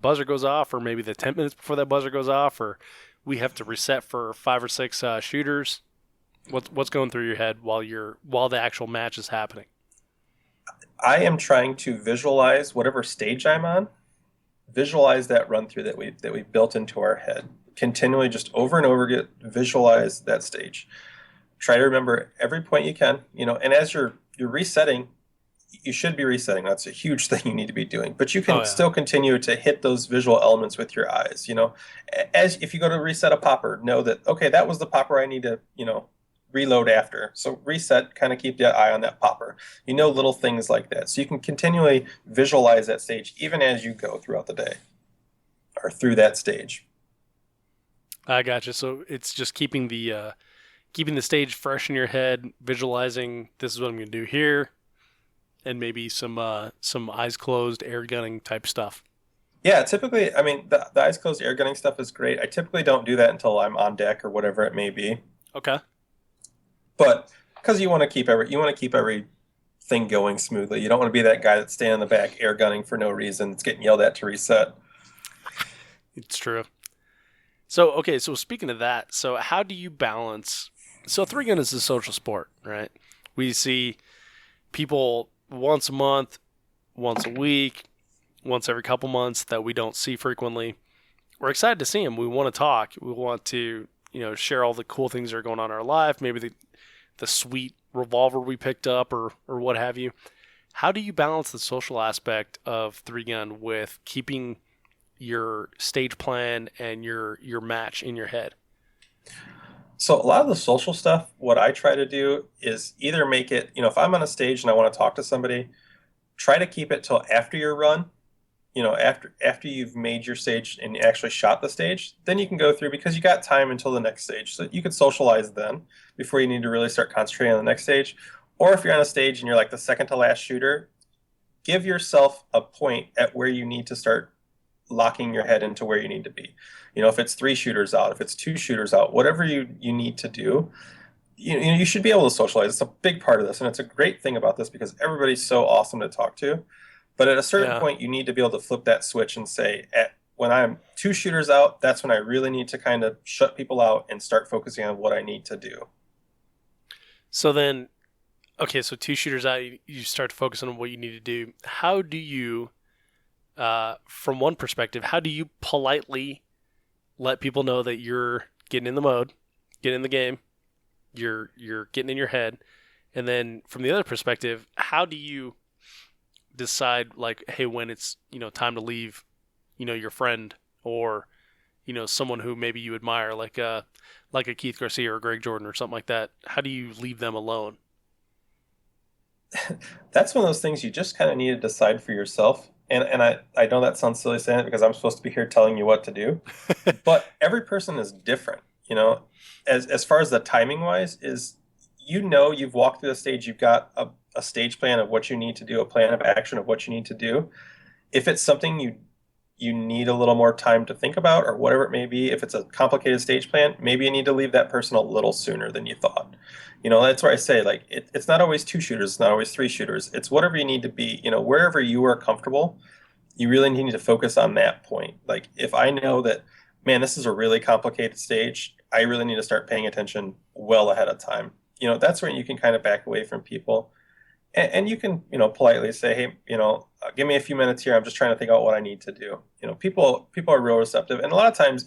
buzzer goes off, or maybe the 10 minutes before that buzzer goes off, or we have to reset for 5 or 6 shooters? What's going through your head while the actual match is happening? I am trying to visualize whatever stage I'm on, visualize that run through that we built into our head. Continually, just over and over, visualize that stage. Try to remember every point you can, and as you're resetting, you should be resetting. That's a huge thing you need to be doing. But you can still continue to hit those visual elements with your eyes. As if you go to reset a popper, know that, okay, that was the popper I need to, reload after. So reset, kind of keep the eye on that popper. Little things like that. So you can continually visualize that stage even as you go throughout the day or through that stage. I gotcha. So it's just keeping the stage fresh in your head, visualizing this is what I'm going to do here, and maybe some eyes closed air gunning type stuff. Yeah, typically, the eyes closed air gunning stuff is great. I typically don't do that until I'm on deck or whatever it may be. Okay. But because you want to keep everything going smoothly. You don't want to be that guy that's standing in the back air gunning for no reason. It's getting yelled at to reset. It's true. So speaking of that, so how do you balance? So 3-gun is a social sport, right? We see people once a month, once a week, once every couple months that we don't see frequently. We're excited to see them. We want to talk. We want to, share all the cool things that are going on in our life, maybe the sweet revolver we picked up or what have you. How do you balance the social aspect of 3-gun with keeping your stage plan and your match in your head? So a lot of the social stuff, what I try to do is either make it, if I'm on a stage and I want to talk to somebody, try to keep it till after your run. After you've made your stage and actually shot the stage, then you can go through, because you got time until the next stage. So you could socialize then before you need to really start concentrating on the next stage. Or if you're on a stage and you're like the second to last shooter, give yourself a point at where you need to start locking your head into where you need to be. If it's 3 shooters out, if it's 2 shooters out, whatever you need to do, you should be able to socialize. It's a big part of this, and it's a great thing about this because everybody's so awesome to talk to. But at a certain point, you need to be able to flip that switch and say, when I'm 2 shooters out, that's when I really need to kind of shut people out and start focusing on what I need to do. So then, okay, so 2 shooters out, you start to focus on what you need to do. How do you, from one perspective, how do you politely let people know that you're getting in the mode, getting in the game, you're getting in your head, and then from the other perspective, how do you decide like, hey, when it's time to leave, your friend or someone who maybe you admire, like a Keith Garcia or Greg Jordan or something like that? How do you leave them alone? That's one of those things you just kind of need to decide for yourself. And I know that sounds silly saying it because I'm supposed to be here telling you what to do, but every person is different, as far as the timing wise is, you've walked through the stage, you've got a stage plan of what you need to do, a plan of action of what you need to do. If it's something you need a little more time to think about or whatever it may be, if it's a complicated stage plan, maybe you need to leave that person a little sooner than you thought. That's where I say, like, it's not always 2 shooters, it's not always 3 shooters. It's whatever you need to be, wherever you are comfortable, you really need to focus on that point. Like, if I know that, man, this is a really complicated stage, I really need to start paying attention well ahead of time. That's when you can kind of back away from people. And you can, politely say, hey, give me a few minutes here. I'm just trying to think out what I need to do. People are real receptive. And a lot of times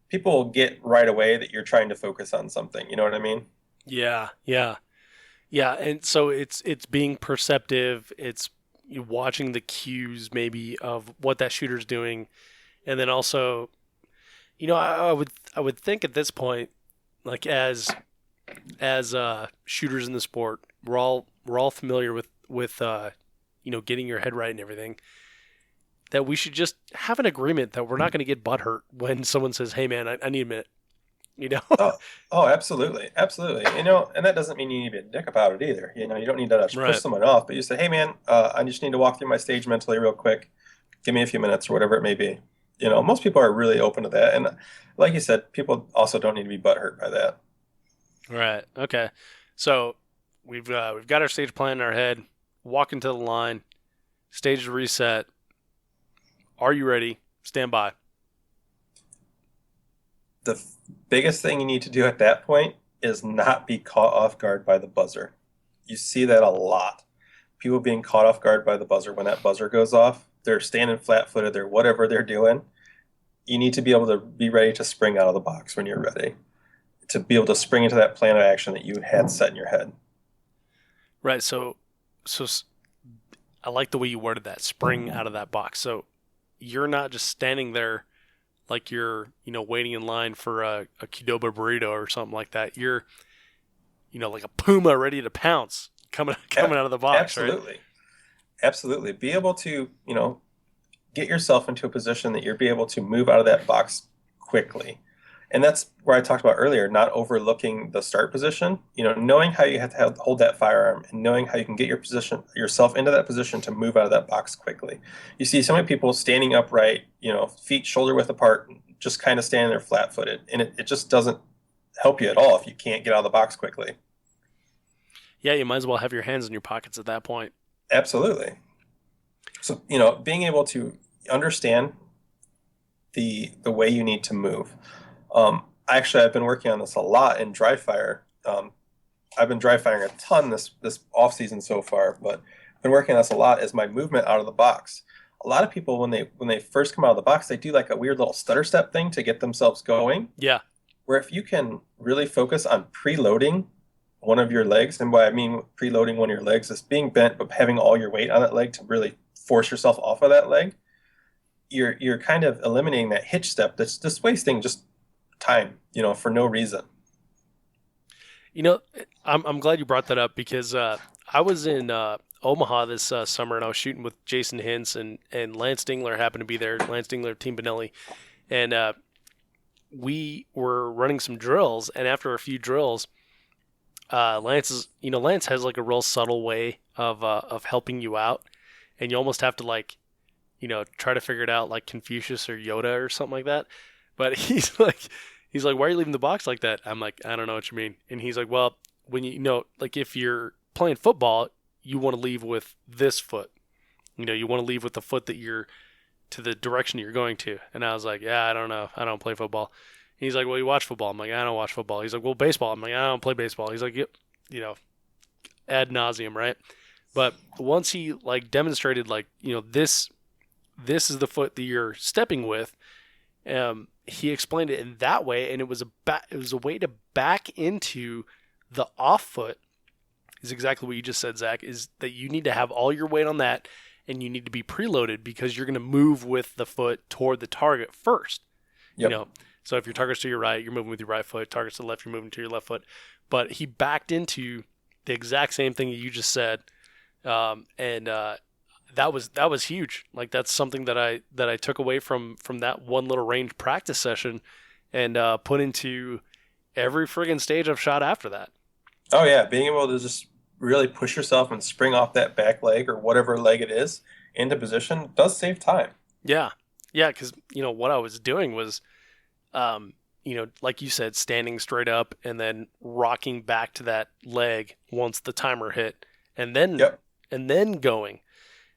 people get right away that you're trying to focus on something. You know what I mean? Yeah, yeah, yeah. And so it's being perceptive. It's watching the cues maybe of what that shooter's doing, and then also, I would think at this point, like as shooters in the sport, we're all familiar with getting your head right and everything. That we should just have an agreement that we're not going to get butthurt when someone says, "Hey, man, I need a minute." Oh, absolutely, absolutely. And that doesn't mean you need to be a dick about it either. You don't need to push Right. someone off, but you say, hey, man, I just need to walk through my stage mentally real quick. Give me a few minutes or whatever it may be. Most people are really open to that, and like you said, people also don't need to be butthurt by that. Right. Okay. So we've got our stage plan in our head. Walk into the line. Stage reset. Are you ready? Stand by. The biggest thing you need to do at that point is not be caught off guard by the buzzer. You see that a lot. People being caught off guard by the buzzer. When that buzzer goes off, they're standing flat-footed, they're whatever they're doing. You need to be able to be ready to spring out of the box when you're ready, to be able to spring into that plan of action that you had set in your head. Right. So I like the way you worded that, spring out of that box. So you're not just standing there like you're, waiting in line for a Qdoba burrito or something like that. You're, like a puma ready to pounce coming out of the box. Absolutely. Right? Absolutely. Be able to, get yourself into a position that you're be able to move out of that box quickly. And that's where I talked about earlier, not overlooking the start position, knowing how you have to hold that firearm and knowing how you can get yourself into that position to move out of that box quickly. You see so many people standing upright, feet shoulder width apart, just kind of standing there flat footed. And it just doesn't help you at all if you can't get out of the box quickly. Yeah, you might as well have your hands in your pockets at that point. Absolutely. So, being able to understand the way you need to move. I've been working on this a lot in dry fire. I've been dry firing a ton this off season so far, but I've been working on this a lot as my movement out of the box. A lot of people, when they first come out of the box, they do like a weird little stutter step thing to get themselves going. Yeah. Where if you can really focus on preloading one of your legs, and what I mean preloading one of your legs is being bent but having all your weight on that leg to really force yourself off of that leg, you're kind of eliminating that hitch step that's just wasting just time, for no reason. I'm glad you brought that up because I was in Omaha this summer and I was shooting with Jason Hintz and Lance Dingler happened to be there. Lance Dingler, Team Benelli, and we were running some drills. And after a few drills, Lance has like a real subtle way of helping you out, and you almost have to try to figure it out like Confucius or Yoda or something like that. But he's like, why are you leaving the box like that? I'm like, I don't know what you mean. And he's like, well, when if you're playing football, you want to leave with this foot. You want to leave with the foot that you're to the direction you're going to. And I was like, yeah, I don't know. I don't play football. And he's like, well, you watch football. I'm like, I don't watch football. He's like, well, baseball. I'm like, I don't play baseball. He's like, yep. ad nauseum, right? But once he like demonstrated like, this is the foot that you're stepping with, he explained it in that way, and it was a way to back into the off foot. Is exactly what you just said, Zach, is that you need to have all your weight on that, and you need to be preloaded because you're going to move with the foot toward the target first. Yep. So if your target's to your right, you're moving with your right foot. Target's to the left, you're moving to your left foot. But he backed into the exact same thing that you just said, and that was huge. Like that's something that I took away from that one little range practice session, and put into every friggin' stage I've shot after that. Oh yeah, being able to just really push yourself and spring off that back leg or whatever leg it is into position does save time. Yeah, because what I was doing was, like you said, standing straight up and then rocking back to that leg once the timer hit, and then going,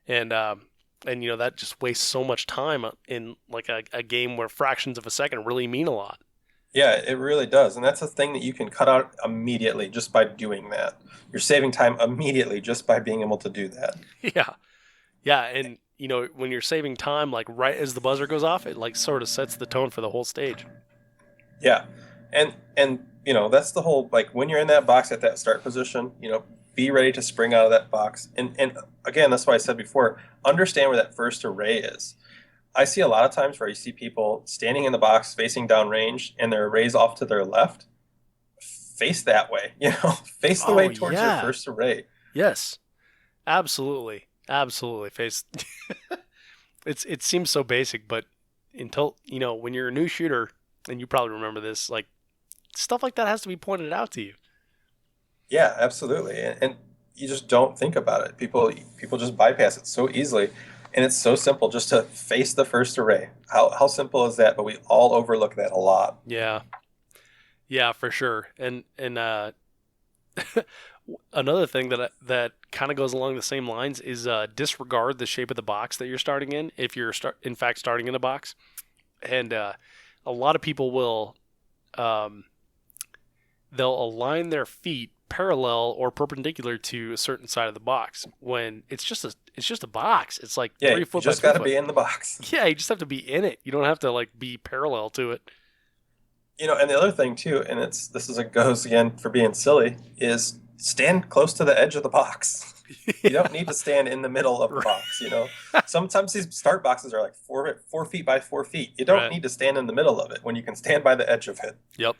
and that just wastes so much time in like a game where fractions of a second really mean a lot. Yeah, it really does. And that's a thing that you can cut out immediately just by doing that. You're saving time immediately just by being able to do that. Yeah. Yeah. And, when you're saving time, like right as the buzzer goes off, it like sort of sets the tone for the whole stage. Yeah. And that's the whole, like when you're in that box at that start position, be ready to spring out of that box. And again, that's why I said before, understand where that first array is. I see a lot of times where you see people standing in the box facing downrange and their array's off to their left. Face that way, face the way towards your first array. Yes, absolutely. Face. It seems so basic, but until, when you're a new shooter, and you probably remember this, like stuff like that has to be pointed out to you. Yeah, absolutely. And you just don't think about it. People just bypass it so easily. And it's so simple just to face the first array. How simple is that? But we all overlook that a lot. Yeah. Yeah, for sure. And another thing that kind of goes along the same lines is disregard the shape of the box that you're starting in if you're in fact starting in a box. And a lot of people will they'll align their feet parallel or perpendicular to a certain side of the box when it's just a box. It's like 3 foot. You just got to be in the box. Yeah, you just have to be in it. You don't have to like be parallel to it. And the other thing too, and goes again for being silly, is stand close to the edge of the box. You don't need to stand in the middle of the box. Sometimes these start boxes are like 4 feet by 4 feet. You don't need to stand in the middle of it when you can stand by the edge of it. Yep.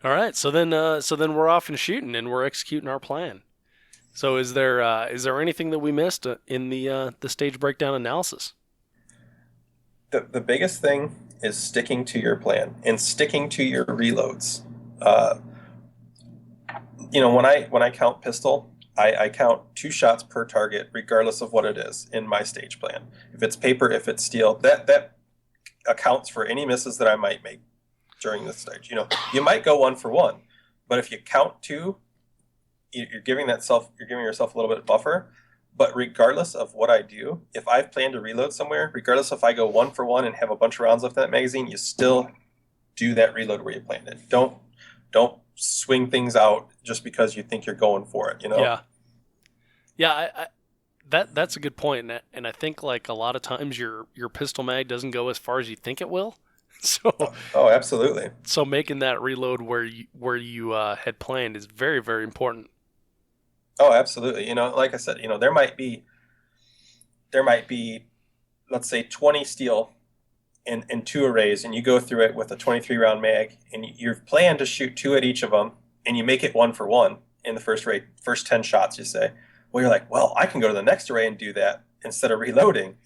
All right, so then we're off and shooting, and we're executing our plan. So is there anything that we missed in the stage breakdown analysis? The biggest thing is sticking to your plan and sticking to your reloads. When I count pistol, I count 2 shots per target, regardless of what it is in my stage plan. If it's paper, if it's steel, that accounts for any misses that I might make during this stage. You might go 1 for 1, but if you count 2, you're giving yourself a little bit of buffer. But regardless of what I do, if I've planned to reload somewhere, regardless if I go 1 for 1 and have a bunch of rounds left in that magazine, you still do that reload where you planned it. Don't swing things out just because you think you're going for it. Yeah. That's a good point, and I think like a lot of times your pistol mag doesn't go as far as you think it will. So absolutely. So making that reload where you had planned is very, very important. Oh, absolutely. Like I said, there might be, let's say 20 steel in 2 arrays, and you go through it with a 23 round mag, and you've planned to shoot 2 at each of them, and you make it 1 for 1 in the first array, first 10 shots, you say. Well, you're like, well, I can go to the next array and do that instead of reloading.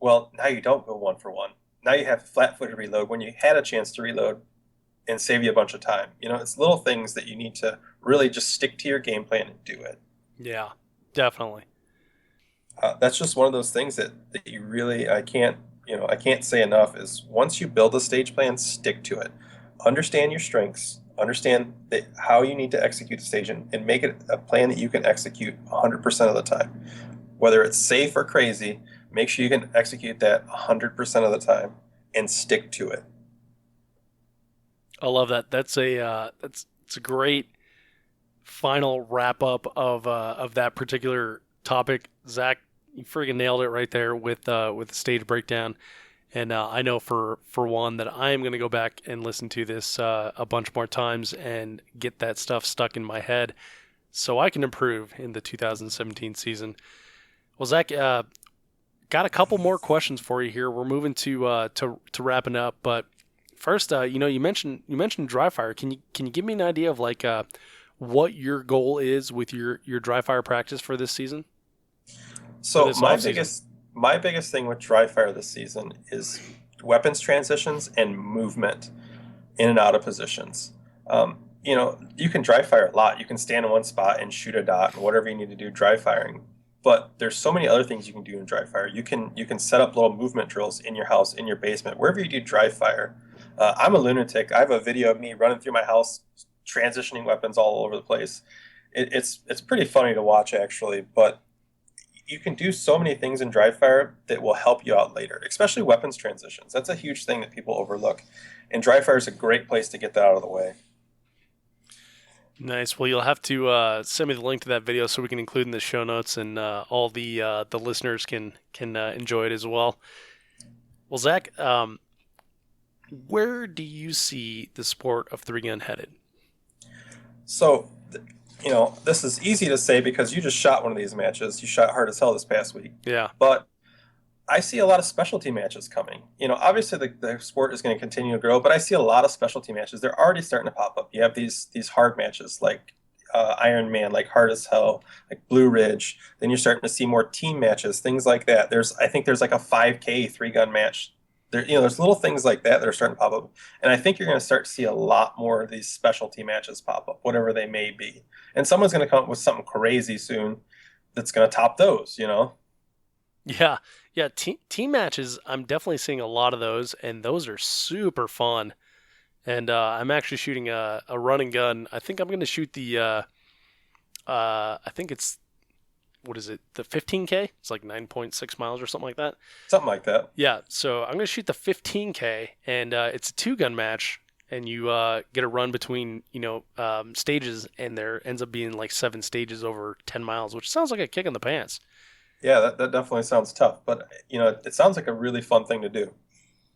Well, now you don't go 1 for 1. Now you have flat-footed reload when you had a chance to reload and save you a bunch of time. It's little things that you need to really just stick to your game plan and do it. Yeah, definitely. That's just one of those things that you really, I can't say enough, is once you build a stage plan, stick to it. Understand your strengths, understand how you need to execute the stage, and make it a plan that you can execute 100% of the time. Whether it's safe or crazy, make sure you can execute that 100% of the time and stick to it. I love that. That's a great final wrap up of that particular topic. Zach, you friggin' nailed it right there with the stage breakdown. And I know for one that I am going to go back and listen to this a bunch more times and get that stuff stuck in my head so I can improve in the 2017 season. Well, Zach, got a couple more questions for you here. We're moving to wrapping up, but first, you mentioned dry fire. Can you give me an idea of like what your goal is with your dry fire practice for this season? So my biggest thing with dry fire this season is weapons transitions and movement in and out of positions. You can dry fire a lot. You can stand in one spot and shoot a dot and whatever you need to do dry firing. But there's so many other things you can do in dry fire. You can set up little movement drills in your house, in your basement, wherever you do dry fire. I'm a lunatic. I have a video of me running through my house, transitioning weapons all over the place. It's pretty funny to watch, actually, but you can do so many things in dry fire that will help you out later, especially weapons transitions. That's a huge thing that people overlook. And dry fire is a great place to get that out of the way. Nice. Well, you'll have to send me the link to that video so we can include in the show notes, and all the listeners can enjoy it as well. Well, Zach, where do you see the sport of three-gun headed? So, this is easy to say because you just shot one of these matches. You shot hard as hell this past week. Yeah. But I see a lot of specialty matches coming. Obviously the sport is going to continue to grow, but I see a lot of specialty matches. They're already starting to pop up. You have these hard matches like Iron Man, like Hard as Hell, like Blue Ridge. Then you're starting to see more team matches, things like that. I think there's like a 5K 3-gun match. There's little things like that are starting to pop up. And I think you're going to start to see a lot more of these specialty matches pop up, whatever they may be. And someone's going to come up with something crazy soon that's going to top those, Yeah. Yeah, team matches, I'm definitely seeing a lot of those, and those are super fun. And I'm actually shooting a run and gun. I think I'm going to shoot the, I think it's, what is it, the 15K? It's like 9.6 miles or something like that. Something like that. Yeah, so I'm going to shoot the 15K, and it's a 2-gun match, and you get a run between, stages, and there ends up being like 7 stages over 10 miles, which sounds like a kick in the pants. Yeah, that definitely sounds tough, but it sounds like a really fun thing to do.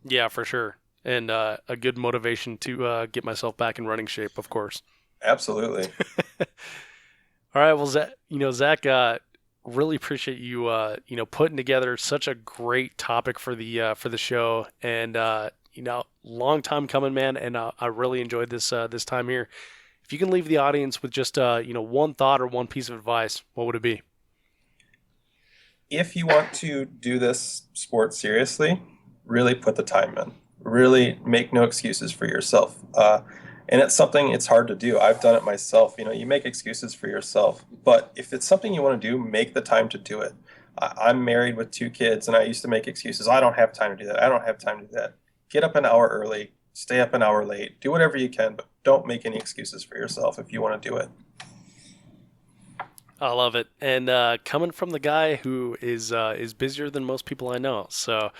Yeah, for sure, and a good motivation to get myself back in running shape, of course. Absolutely. All right, well, Zach, really appreciate you, putting together such a great topic for the show, and long time coming, man, and I really enjoyed this time here. If you can leave the audience with just one thought or one piece of advice, what would it be? If you want to do this sport seriously, really put the time in. Really make no excuses for yourself. And it's hard to do. I've done it myself. You make excuses for yourself. But if it's something you want to do, make the time to do it. I'm married with 2 kids, and I used to make excuses. I don't have time to do that. I don't have time to do that. Get up an hour early. Stay up an hour late. Do whatever you can, but don't make any excuses for yourself if you want to do it. I love it, and coming from the guy who is busier than most people I know, so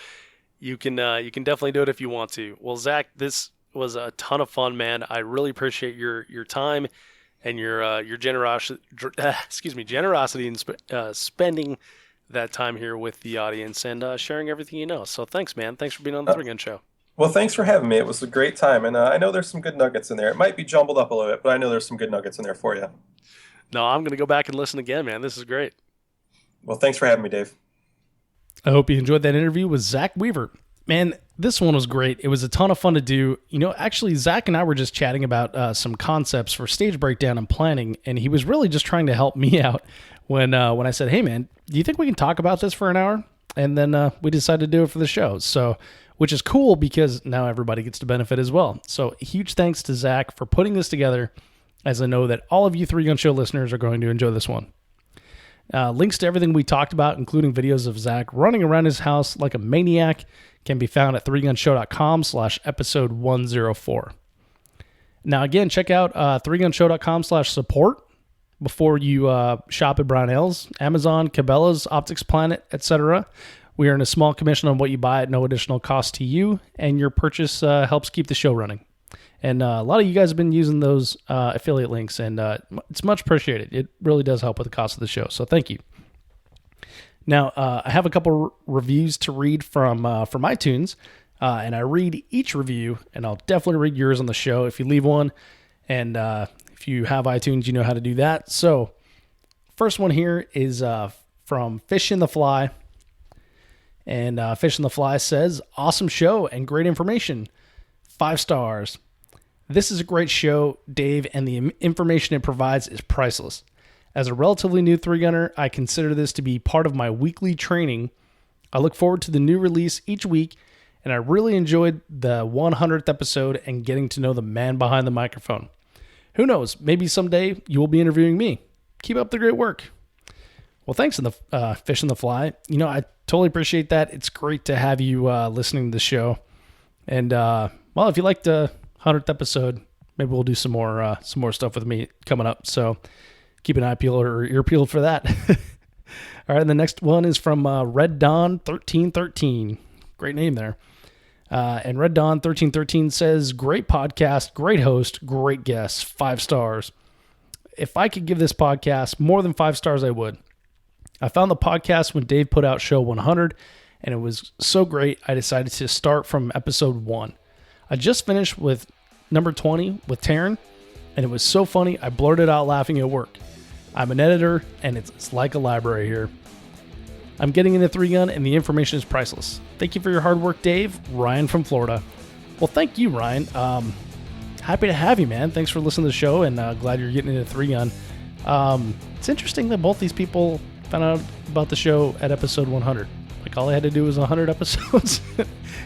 you can definitely do it if you want to. Well, Zach, this was a ton of fun, man. I really appreciate your time and your generosity. Generosity in spending that time here with the audience and sharing everything you know. So thanks, man. Thanks for being on the 3-Gun Show. Well, thanks for having me. It was a great time, and I know there's some good nuggets in there. It might be jumbled up a little bit, but I know there's some good nuggets in there for you. No, I'm going to go back and listen again, man. This is great. Well, thanks for having me, Dave. I hope you enjoyed that interview with Zach Weaver. Man, this one was great. It was a ton of fun to do. Actually, Zach and I were just chatting about some concepts for stage breakdown and planning, and he was really just trying to help me out when I said, hey, man, do you think we can talk about this for an hour? And then we decided to do it for the show. So, which is cool because now everybody gets to benefit as well. So huge thanks to Zach for putting this together, as I know that all of you 3-Gun Show listeners are going to enjoy this one. Links to everything we talked about, including videos of Zach running around his house like a maniac, can be found at 3gunshow.com/episode 104. Now, again, check out 3gunshow.com/support before you shop at Brownells, Amazon, Cabela's, Optics Planet, etc. We earn a small commission on what you buy at no additional cost to you, and your purchase helps keep the show running. And a lot of you guys have been using those affiliate links, and it's much appreciated. It really does help with the cost of the show, so thank you. Now, I have a couple reviews to read from iTunes, and I read each review, and I'll definitely read yours on the show if you leave one. And if you have iTunes, you know how to do that. So, first one here is from Fish in the Fly. And Fish in the Fly says, awesome show and great information. 5 stars. This is a great show, Dave, and the information it provides is priceless. As a relatively new 3-gunner, I consider this to be part of my weekly training. I look forward to the new release each week, and I really enjoyed the 100th episode and getting to know the man behind the microphone. Who knows, maybe someday you will be interviewing me. Keep up the great work. Well, thanks, Fish in the Fly. You know, I totally appreciate that. It's great to have you listening to the show. And, well, if you liked the 100th episode, maybe we'll do some more stuff with me coming up. So keep an eye peeled or ear peeled for that. All right, and the next one is from Red Dawn 1313. Great name there. And Red Dawn 1313 says, great podcast, great host, great guests, 5 stars. If I could give this podcast more than 5 stars, I would. I found the podcast when Dave put out show 100, and it was so great, I decided to start from episode 1. I just finished with number 20 with Taryn, and it was so funny, I blurted out laughing at work. I'm an editor, and it's like a library here. I'm getting into 3-gun, and the information is priceless. Thank you for your hard work, Dave. Ryan from Florida. Well, thank you, Ryan. Happy to have you, man. Thanks for listening to the show, and glad you're getting into 3-gun. It's interesting that both these people found out about the show at episode 100. Like, all I had to do was 100 episodes,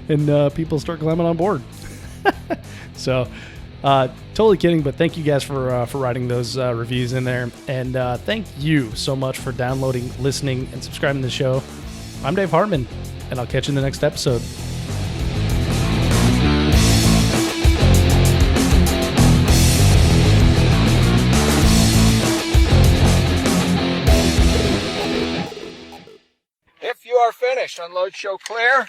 and people start climbing on board. So, totally kidding, but thank you guys for writing those reviews in there. And thank you so much for downloading, listening, and subscribing to the show. I'm Dave Hartman, and I'll catch you in the next episode. If you are finished, unload, show clear.